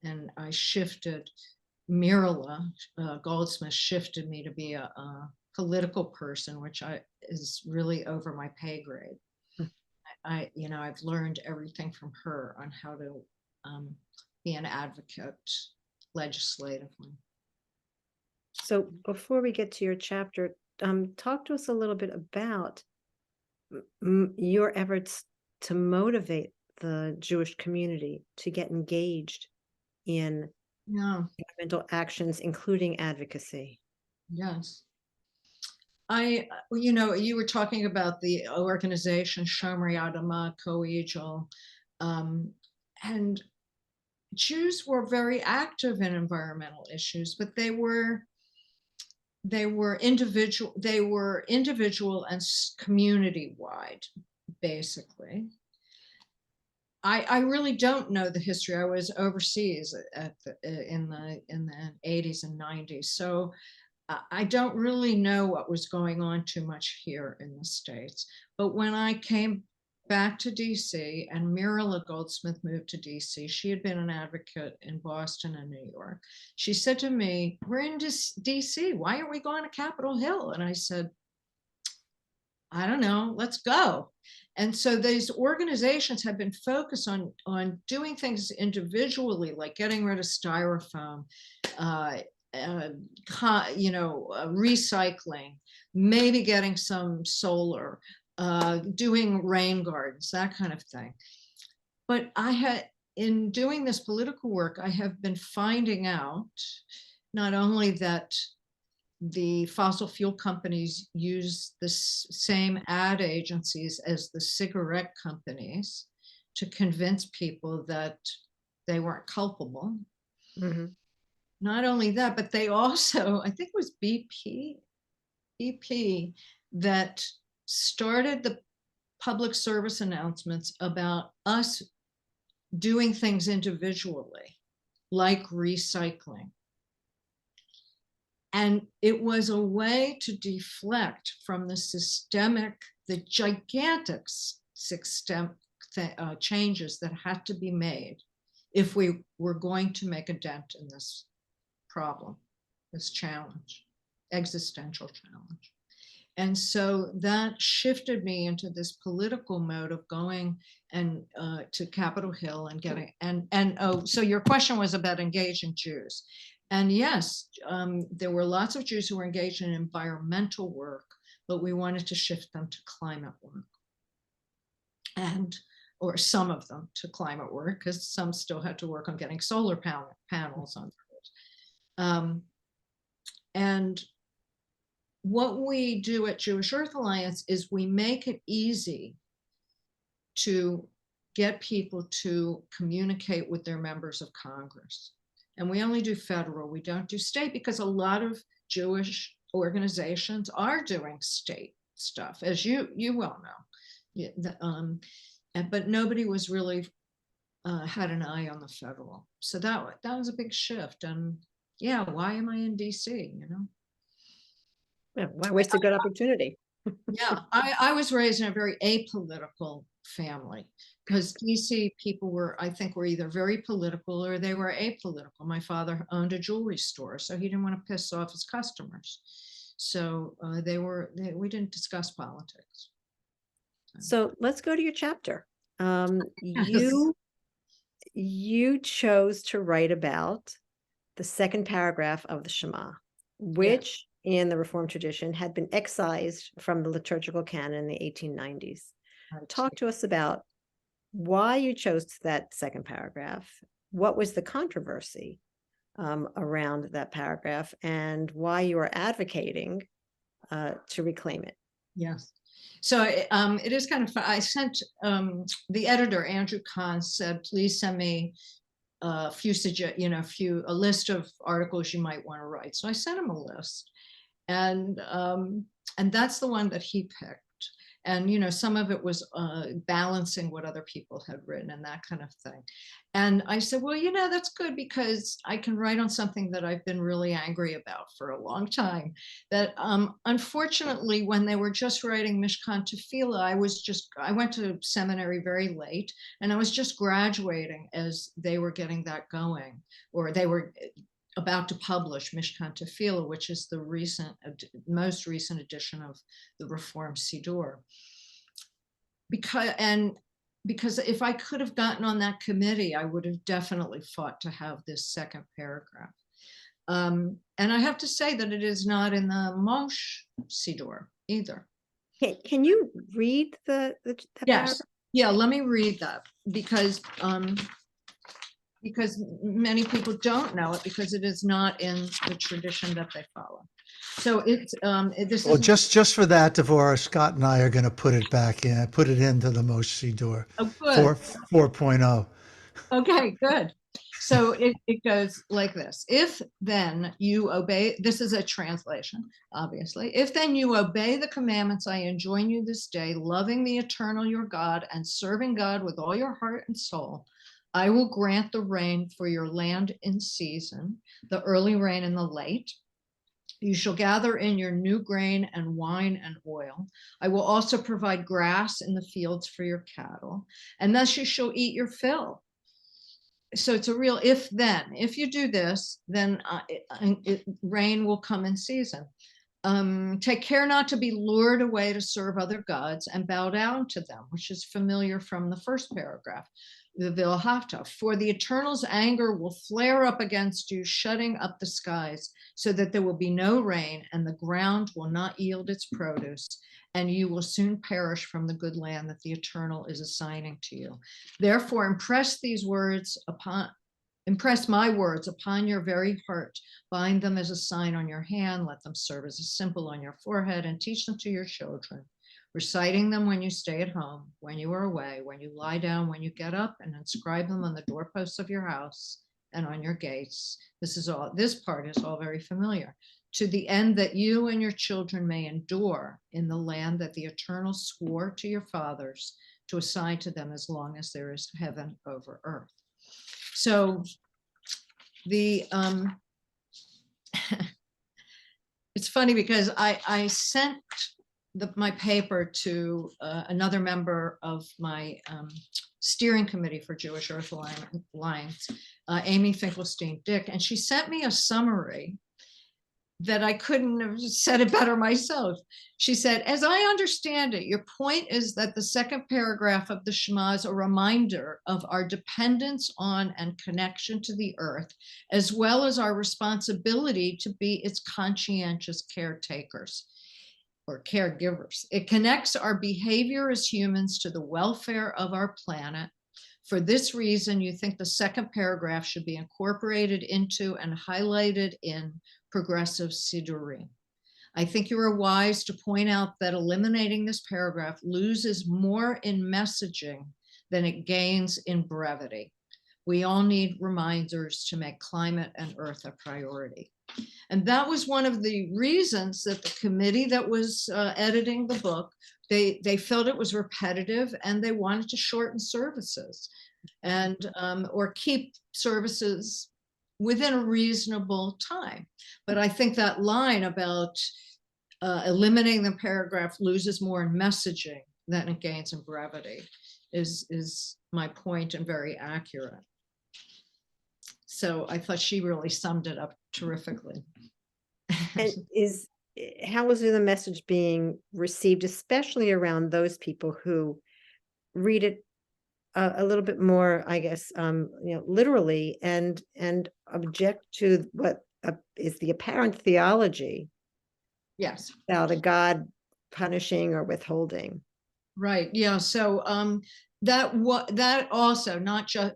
Speaker 3: And I shifted, Mirala Goldsmith shifted me to be a political person, which is really over my pay grade. I've learned everything from her on how to be an advocate legislatively.
Speaker 2: So before we get to your chapter, talk to us a little bit about your efforts to motivate the Jewish community to get engaged in environmental actions, including advocacy.
Speaker 3: Yes. You were talking about the organization Shomrei Adama, Co-Eagle, and Jews were very active in environmental issues, but they were individual and community wide, basically. I really don't know the history. I was overseas in the 80s and 90s, so I don't really know what was going on too much here in the States. But when I came back to DC, and Mirala Goldsmith moved to DC. She had been an advocate in Boston and New York. She said to me, "We're in DC. Why aren't we going to Capitol Hill?" And I said, "I don't know, let's go." And so these organizations have been focused on doing things individually, like getting rid of styrofoam, recycling, maybe getting some solar, doing rain gardens, that kind of thing. But in doing this political work, I have been finding out not only that the fossil fuel companies use the same ad agencies as the cigarette companies to convince people that they weren't culpable.
Speaker 2: Mm-hmm.
Speaker 3: Not only that, but they also, I think it was BP that started the public service announcements about us doing things individually, like recycling. And it was a way to deflect from the gigantic systemic changes that had to be made if we were going to make a dent in this problem, this challenge, existential challenge. And so that shifted me into this political mode of going and to Capitol Hill and getting, so your question was about engaging Jews. And yes, there were lots of Jews who were engaged in environmental work, but we wanted to shift them to climate work. Or some of them to climate work, because some still had to work on getting solar panels on roofs. And what we do at Jewish Earth Alliance is we make it easy to get people to communicate with their members of Congress. And we only do federal, we don't do state, because a lot of Jewish organizations are doing state stuff, as you well know. But nobody was really had an eye on the federal. So that was a big shift. And yeah, why am I in DC,
Speaker 2: Yeah, why waste a good opportunity?
Speaker 3: Yeah, I was raised in a very apolitical family, because DC people were either very political or they were apolitical. My father owned a jewelry store, so he didn't want to piss off his customers. So we didn't discuss politics.
Speaker 2: So let's go to your chapter. You chose to write about the second paragraph of the Shema, which in the Reformed tradition had been excised from the liturgical canon in the 1890s. Talk to us about why you chose that second paragraph. What was the controversy around that paragraph, and why you are advocating to reclaim it?
Speaker 3: Yes. So it is kind of fun. I sent the editor, Andrew Kahn, said, please send me a list of articles you might want to write. So I sent him a list, and that's the one that he picked. And some of it was balancing what other people had written and that kind of thing. And I said, well, that's good, because I can write on something that I've been really angry about for a long time. That unfortunately, when they were just writing Mishkan Tefillah, I went to seminary very late, and I was just graduating as they were getting that going, or they were about to publish Mishkan Tefillah, which is the most recent edition of the Reform Siddur. Because if I could have gotten on that committee, I would have definitely fought to have this second paragraph. And I have to say that it is not in the Moshe Siddur either.
Speaker 2: Can you read that
Speaker 3: Yes.
Speaker 2: paragraph?
Speaker 3: Yeah, let me read that, because many people don't know it, because it is not in the tradition that they follow. So
Speaker 1: just for that, Devorah, Scott and I are going to put it into the Moshe Siddur 4.0.
Speaker 3: Okay, good. So it goes like this. If then you obey, this is a translation, obviously. If then you obey the commandments I enjoin you this day, loving the eternal your God and serving God with all your heart and soul, I will grant the rain for your land in season, the early rain and the late, You shall gather in your new grain and wine and oil. I will also provide grass in the fields for your cattle, and thus you shall eat your fill. So it's a real if then. If you do this, then rain will come in season. Take care not to be lured away to serve other gods and bow down to them, which is familiar from the first paragraph. The Vilhata, for the Eternal's anger will flare up against you, shutting up the skies, so that there will be no rain, and the ground will not yield its produce, and you will soon perish from the good land that the Eternal is assigning to you. Therefore, impress my words upon your very heart, bind them as a sign on your hand, let them serve as a symbol on your forehead, and teach them to your children, reciting them when you stay at home, when you are away, when you lie down, when you get up, and inscribe them on the doorposts of your house and on your gates. This part is all very familiar, to the end that you and your children may endure in the land that the Eternal swore to your fathers to assign to them as long as there is heaven over earth. So the it's funny because I sent my paper to another member of my steering committee for Jewish Earth Alliance, Amy Finkelstein-Dick, and she sent me a summary that I couldn't have said it better myself. She said, as I understand it, your point is that the second paragraph of the Shema is a reminder of our dependence on and connection to the earth, as well as our responsibility to be its conscientious caretakers or caregivers. It connects our behavior as humans to the welfare of our planet. For this reason, you think the second paragraph should be incorporated into and highlighted in progressive Sidurim. I think you are wise to point out that eliminating this paragraph loses more in messaging than it gains in brevity. We all need reminders to make climate and earth a priority. And that was one of the reasons that the committee that was editing the book, they felt it was repetitive and they wanted to shorten services and or keep services within a reasonable time. But I think that line about eliminating the paragraph loses more in messaging than it gains in brevity is my point and very accurate. So I thought she really summed it up terrifically.
Speaker 2: And how is the message being received, especially around those people who read it a little bit more, I guess, literally and object to what is the apparent theology?
Speaker 3: Yes.
Speaker 2: About a God punishing or withholding.
Speaker 3: Right. Yeah. So that also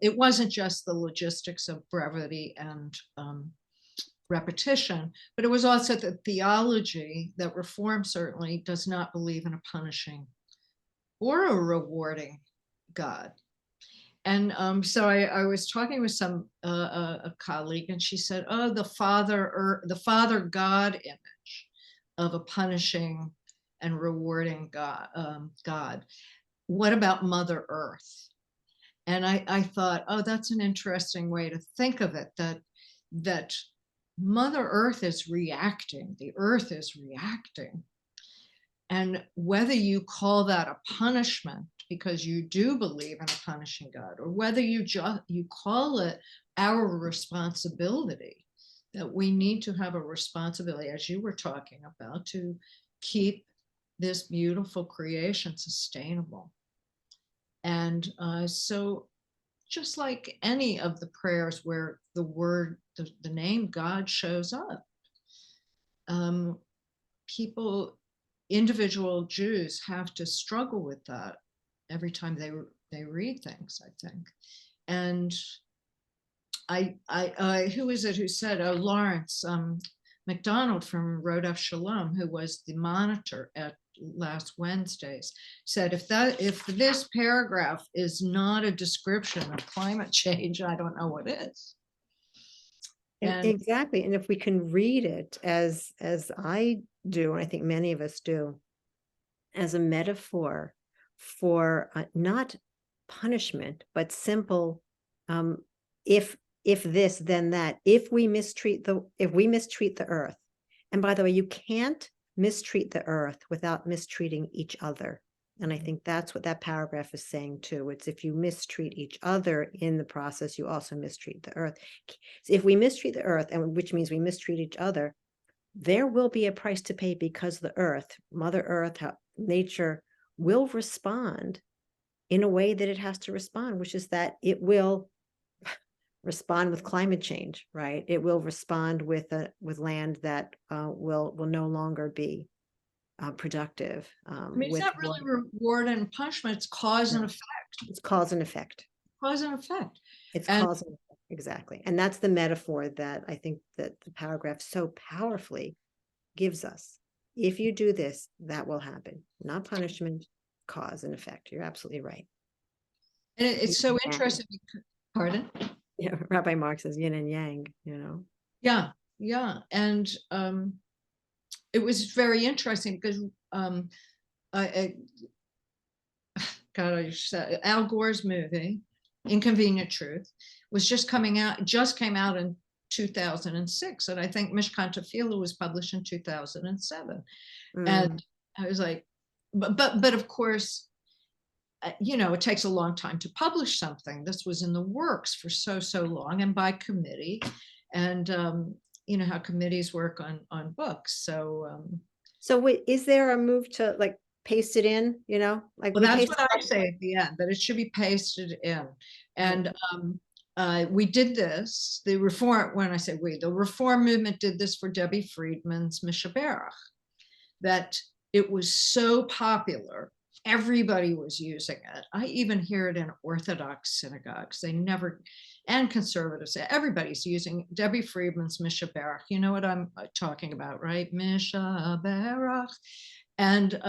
Speaker 3: it wasn't just the logistics of brevity and repetition, but it was also the theology that Reform certainly does not believe in a punishing or a rewarding God. And so I was talking with a colleague, and she said, "Oh, the Father God image of a punishing and rewarding God. What about Mother Earth?" And I thought, oh, that's an interesting way to think of it. That Mother Earth is reacting. The Earth is reacting, and whether you call that a punishment because you do believe in a punishing God, or whether you call it our responsibility, that we need to have a responsibility, as you were talking about, to keep this beautiful creation sustainable. And so just like any of the prayers where the name God shows up, individual Jews have to struggle with that every time they read things, I think. And who is it who said, Lawrence McDonald from Rodef Shalom, who was the monitor at last Wednesdays, said, if this paragraph is not a description of climate change, I don't know what is.
Speaker 2: And exactly. And if we can read it as I do, and I think many of us do, as a metaphor for not punishment, but simple, if this, then that. If we mistreat the earth, And by the way, you can't mistreat the earth without mistreating each other. And I think that's what that paragraph is saying too. It's if you mistreat each other in the process, you also mistreat the earth. So if we mistreat the earth, and which means we mistreat each other, there will be a price to pay, because the earth, Mother Earth, nature will respond in a way that it has to respond, which is that it will respond with climate change, right? It will respond with land that will no longer be productive.
Speaker 3: I mean, it's
Speaker 2: with
Speaker 3: not really reward and punishment, it's cause and effect.
Speaker 2: It's cause and effect.
Speaker 3: Cause and effect.
Speaker 2: It's
Speaker 3: And-
Speaker 2: cause and effect, exactly. And that's the metaphor that I think that the paragraph so powerfully gives us. If you do this, that will happen. Not punishment, cause and effect. You're absolutely right.
Speaker 3: And it's so
Speaker 2: Yeah.
Speaker 3: interesting. Pardon?
Speaker 2: Yeah, Rabbi Mark says yin and yang, you know.
Speaker 3: Yeah, yeah. And it was very interesting because God, I said Al Gore's movie, Inconvenient Truth, was just came out in 2006. And I think Mishkan Tefillah was published in 2007. And I was like, but of course, you know, it takes a long time to publish something. This was in the works for so long, and by committee, and you know how committees work on books. So
Speaker 2: so wait, is there a move to like paste it in, you know, like
Speaker 3: well, that's what I say at the end, that it should be pasted in. And we did this, the reform, when I say we, the reform movement did this for Debbie Friedman's Mishaberach, that it was so popular, everybody was using it. I even hear it in Orthodox synagogues. They never, and conservatives, everybody's using Debbie Friedman's Mishaberach. You know what I'm talking about, right? Mishaberach. And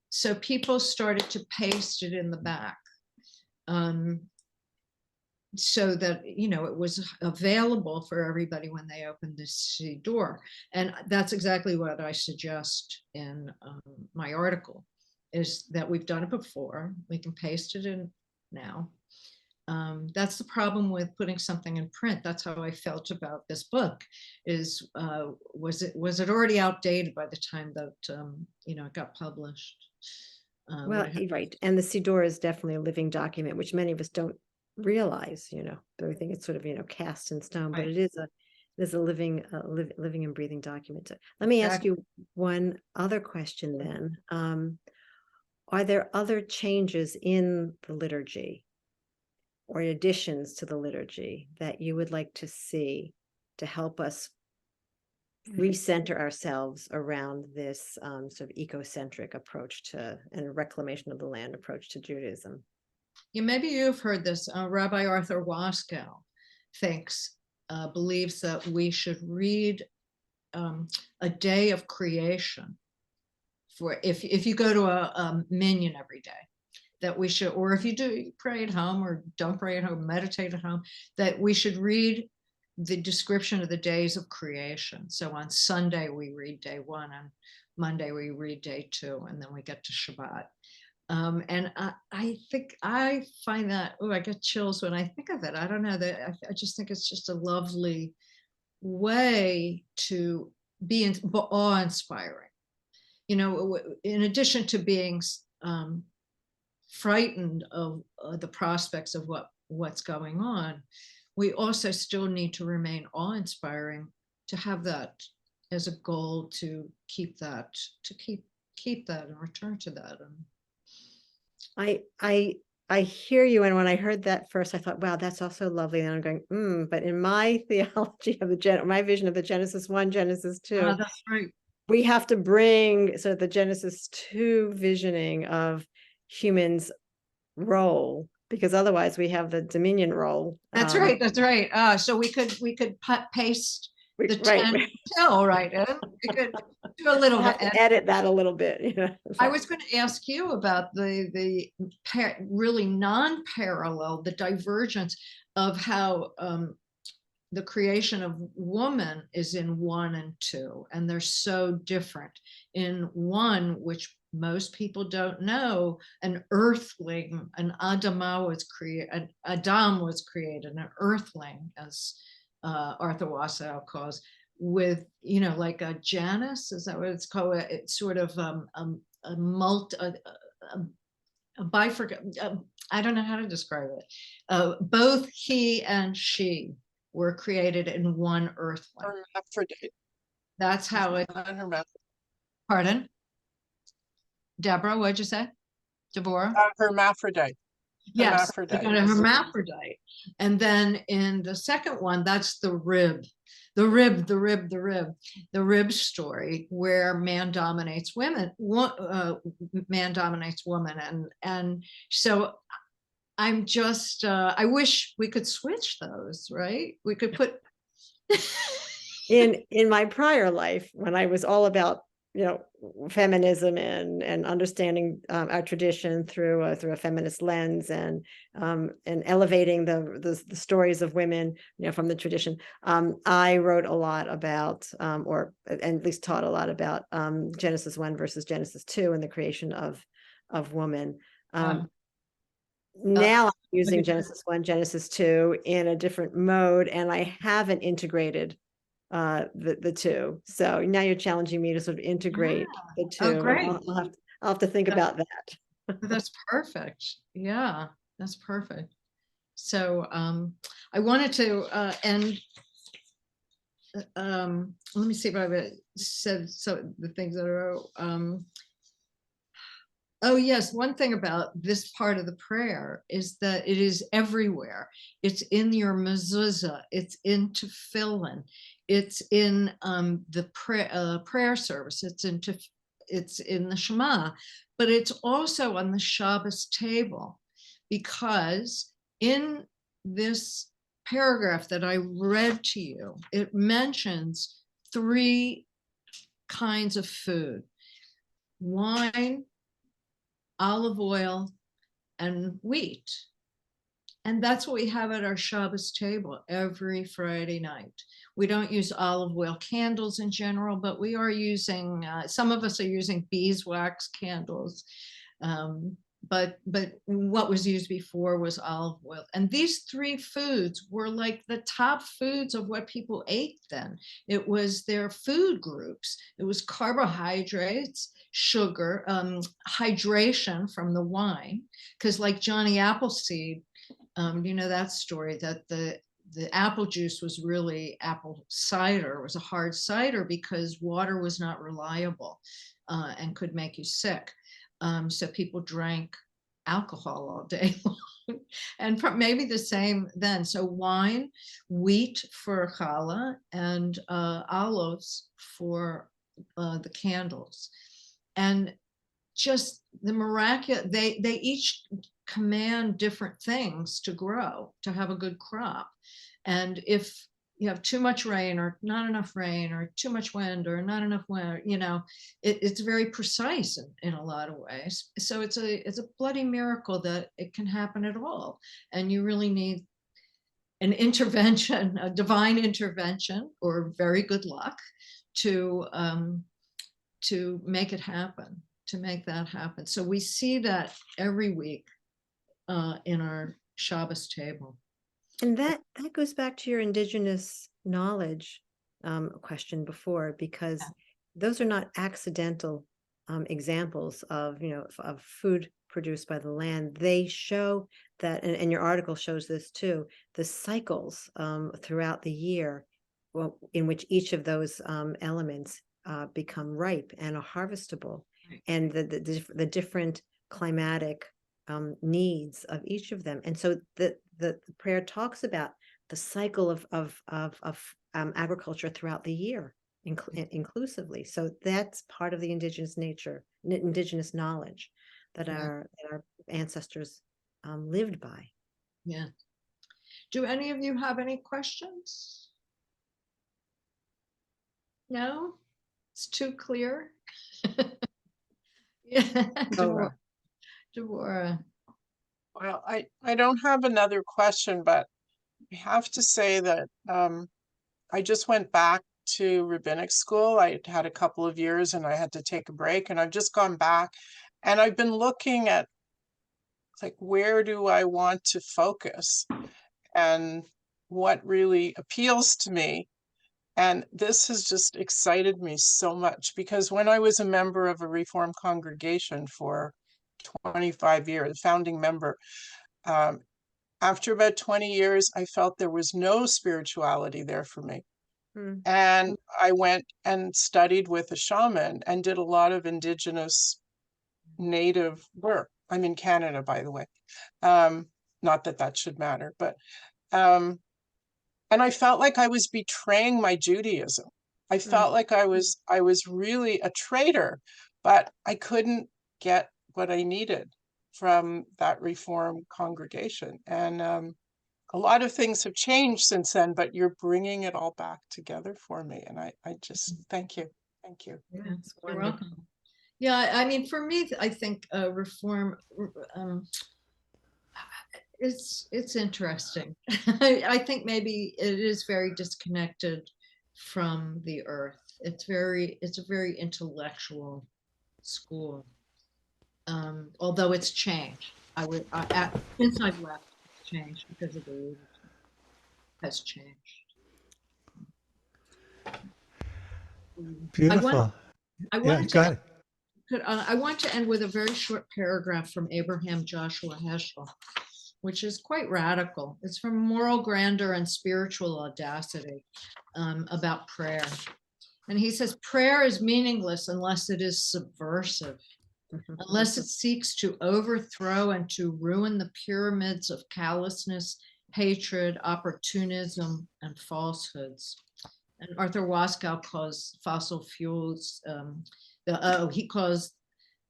Speaker 3: so people started to paste it in the back. So that, you know, it was available for everybody when they opened this door. And that's exactly what I suggest in my article, is that we've done it before. We can paste it in now. That's the problem with putting something in print. That's how I felt about this book, is was it already outdated by the time that you know, it got published?
Speaker 2: Well, right. And the Siddur is definitely a living document, which many of us don't realize, you know. But we think it's sort of, you know, cast in stone, but
Speaker 3: Right.
Speaker 2: it is a living and breathing document. Let me ask you one other question then. Are there other changes in the liturgy or additions to the liturgy that you would like to see to help us recenter ourselves around this sort of ecocentric approach to, and reclamation of the land approach to Judaism?
Speaker 3: Yeah, maybe you've heard this. Rabbi Arthur Waskow believes that we should read a day of creation. For if you go to a minyan every day, that we should, or if you do pray at home or don't pray at home, meditate at home, that we should read the description of the days of creation. So on Sunday we read day 1, on Monday we read day 2, and then we get to Shabbat. And I think I find that, oh, I get chills when I think of it. I don't know, that I just think it's just a lovely way to be awe-inspiring. You know, in addition to being frightened of the prospects of what's going on, we also still need to remain awe-inspiring, to have that as a goal, to keep that, and return to that. And
Speaker 2: I hear you, and when I heard that first, I thought, wow, that's also lovely. And I'm going, but in my theology of my vision of the Genesis 1, Genesis 2,
Speaker 3: that's right.
Speaker 2: We have to bring sort of the Genesis 2 visioning of humans' role, because otherwise we have the dominion role.
Speaker 3: That's right. That's right. So we could paste the 10 till right in. We could do a little bit,
Speaker 2: edit that a little bit. You know?
Speaker 3: I was going to ask you about the really non-parallel, the divergence of how the creation of woman is in 1 and 2, and they're so different. In 1, which most people don't know, an earthling, an Adam was created, an earthling, as Arthur Waskow calls, with, you know, like a Janus, is that what it's called? It's sort of a multi, a bifurcate. I don't know how to describe it. Both he and she were created in one earthling.
Speaker 4: Hermaphrodite.
Speaker 3: That's how it.
Speaker 4: Not hermaphrodite.
Speaker 3: Pardon, Deborah? What'd you say, Devorah?
Speaker 4: Hermaphrodite.
Speaker 3: Yes,
Speaker 4: Hermaphrodite.
Speaker 3: a hermaphrodite. And then in the second one, that's the rib, the rib story, where man dominates women, man dominates woman. And so I'm just, I wish we could switch those, right? We could put.
Speaker 2: In my prior life, when I was all about, you know, feminism and understanding our tradition through a feminist lens, and elevating the stories of women, you know, from the tradition, I wrote a lot about, or and at least taught a lot about, Genesis 1 versus Genesis 2 and the creation of woman. Now I'm using Genesis 1, Genesis 2 in a different mode, and I haven't integrated the two. So now you're challenging me to sort of integrate the two.
Speaker 3: Oh, great.
Speaker 2: I'll have to think about that.
Speaker 3: That's perfect. Yeah, that's perfect. So I wanted to end. Let me see if I've said the things that are. Oh yes, one thing about this part of the prayer is that it is everywhere. It's in your mezuzah, it's in tefillin, it's in the prayer service, it's in the Shema, but it's also on the Shabbos table, because in this paragraph that I read to you, it mentions 3 kinds of food: wine, olive oil, and wheat. And that's what we have at our Shabbos table every Friday night. We don't use olive oil candles in general, but we are using, some of us are using beeswax candles. But what was used before was olive oil. And these 3 foods were like the top foods of what people ate then. It was their food groups. It was carbohydrates, sugar, hydration from the wine, because like Johnny Appleseed, you know that story, that the apple juice was really apple cider. It was a hard cider because water was not reliable and could make you sick. So people drank alcohol all day long. And maybe the same then. So wine, wheat for challah, and olives for the candles. And just the miraculous, they each command different things to grow, to have a good crop. And if you have too much rain or not enough rain, or too much wind or not enough wind, you know, it's very precise in a lot of ways. So it's a bloody miracle that it can happen at all. And you really need an intervention, a divine intervention, or very good luck to make it happen, to make that happen. So we see that every week in our Shabbos table.
Speaker 2: And that goes back to your indigenous knowledge question before, because those are not accidental examples of, you know, of food produced by the land. They show that, and your article shows this too, the cycles throughout the year, in which each of those elements become ripe and are harvestable, and the different climatic needs of each of them. And so the prayer talks about the cycle of agriculture throughout the year, inclusively. So that's part of the indigenous knowledge that our ancestors lived by.
Speaker 3: Yeah. Do any of you have any questions? No? It's too clear? Yeah. Devorah.
Speaker 4: Well, I don't have another question, but I have to say that I just went back to rabbinic school. I had a couple of years and I had to take a break, and I've just gone back, and I've been looking at, like, where do I want to focus and what really appeals to me. And this has just excited me so much because when I was a member of a Reform congregation for 25 years, founding member, um, after about 20 years, I felt there was no spirituality there for me.
Speaker 2: Mm.
Speaker 4: And I went and studied with a shaman and did a lot of indigenous native work. I'm in Canada, by the way. Not that that should matter, but and I felt like I was betraying my Judaism. I felt like I was really a traitor, but I couldn't get what I needed from that Reform congregation. And a lot of things have changed since then, but you're bringing it all back together for me. And I just thank you. Thank you.
Speaker 2: Yeah, it's
Speaker 3: You're
Speaker 2: wonderful.
Speaker 3: welcome. Yeah, I mean, for me, I think reform it's interesting. I think maybe it is very disconnected from the earth. It's a very intellectual school. Although it's changed. Since I've left, it's changed because of the leadership has changed.
Speaker 1: Beautiful.
Speaker 3: I
Speaker 1: Yeah,
Speaker 3: wanted
Speaker 1: go
Speaker 3: to
Speaker 1: ahead.
Speaker 3: I want to end with a very short paragraph from Abraham Joshua Heschel, which is quite radical. It's from Moral Grandeur and Spiritual Audacity, about prayer. And he says, prayer is meaningless unless it is subversive, unless it seeks to overthrow and to ruin the pyramids of callousness, hatred, opportunism, and falsehoods. And Arthur Waskow calls fossil fuels, he calls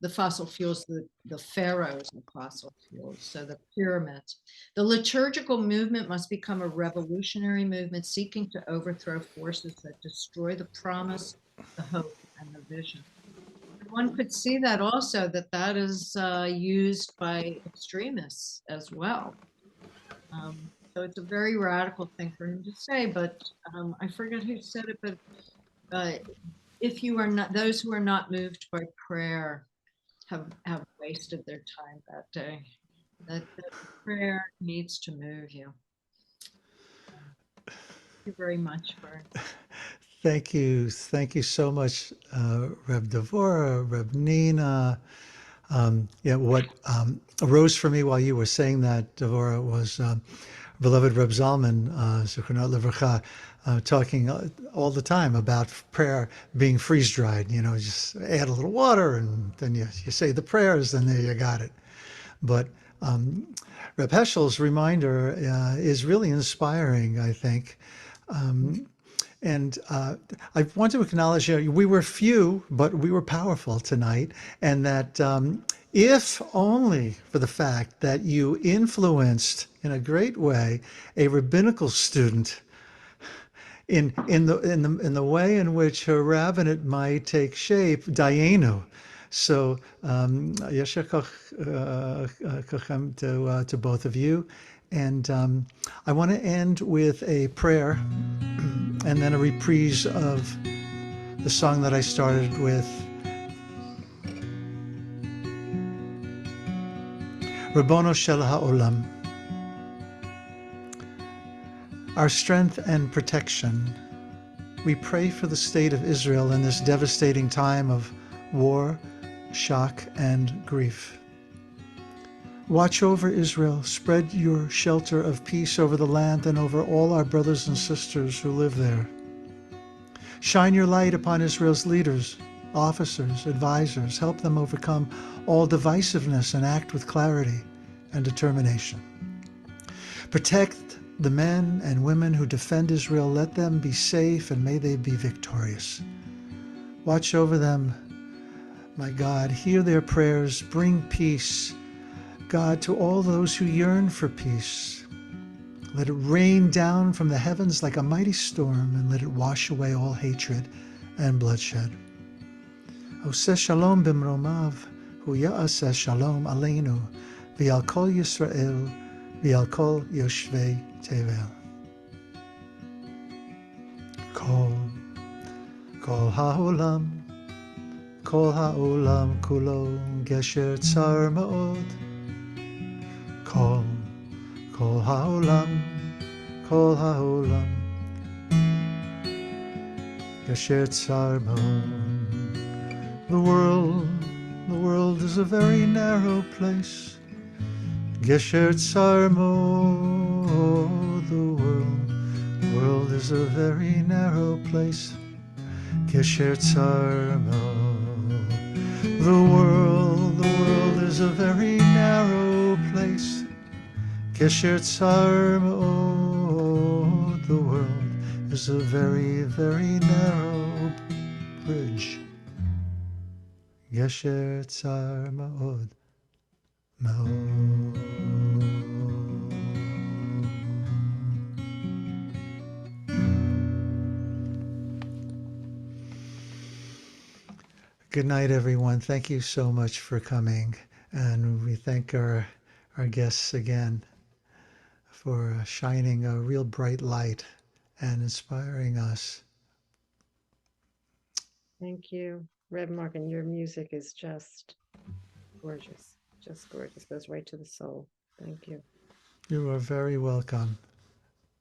Speaker 3: the fossil fuels the pharaohs of fossil fuels, so the pyramids. The liturgical movement must become a revolutionary movement seeking to overthrow forces that destroy the promise, the hope, and the vision. One could see that also, that is used by extremists as well. So it's a very radical thing for him to say, but I forget who said it, but if you are not, those who are not moved by prayer have wasted their time that day. That prayer needs to move you. Thank you very much for.
Speaker 1: Thank you so much, Reb Devorah, Reb Nina. Yeah, what arose for me while you were saying that, Devorah, was beloved Reb Zalman, Zichrona Livracha, talking all the time about prayer being freeze-dried. You know, just add a little water and then you say the prayers, and there you got it. But Reb Heschel's reminder is really inspiring, I think. And I want to acknowledge, we were few, but we were powerful tonight. And that if only for the fact that you influenced in a great way a rabbinical student in the way in which her rabbinate might take shape, Dayenu. So yasher kochem to both of you. And I want to end with a prayer and then a reprise of the song that I started with. Rabbono Shel HaOlam, our strength and protection, we pray for the state of Israel in this devastating time of war, shock, and grief. Watch over Israel, spread your shelter of peace over the land and over all our brothers and sisters who live there. Shine your light upon Israel's leaders, officers, advisors. Help them overcome all divisiveness and act with clarity and determination. Protect the men and women who defend Israel. Let them be safe and may they be victorious. Watch over them, my God. Hear their prayers. Bring peace, God, to all those who yearn for peace. Let it rain down from the heavens like a mighty storm, and let it wash away all hatred and bloodshed. Oseh shalom bimromav, hu ya'aseh shalom aleinu, v'al kol Yisrael, v'al kol yoshvei tevel. Kol ha'olam kulo gesher tsar ma'od. Kol ha'olam Gesher Tsar Ma'od. The world is a very narrow place. Gesher Tsar Ma'od. The world is a very narrow place. Gesher Tsar Ma'od. The world is a very narrow place. Gesher Tsar Ma'od. The world is a very, very narrow bridge. Gesher Tsar Ma'od. Ma'od. Good night, everyone. Thank you so much for coming. And we thank our guests again for shining a real bright light and inspiring us.
Speaker 2: Thank you, Rev Mark, and your music is just gorgeous. Just gorgeous. Goes right to the soul. Thank you.
Speaker 1: You are very welcome.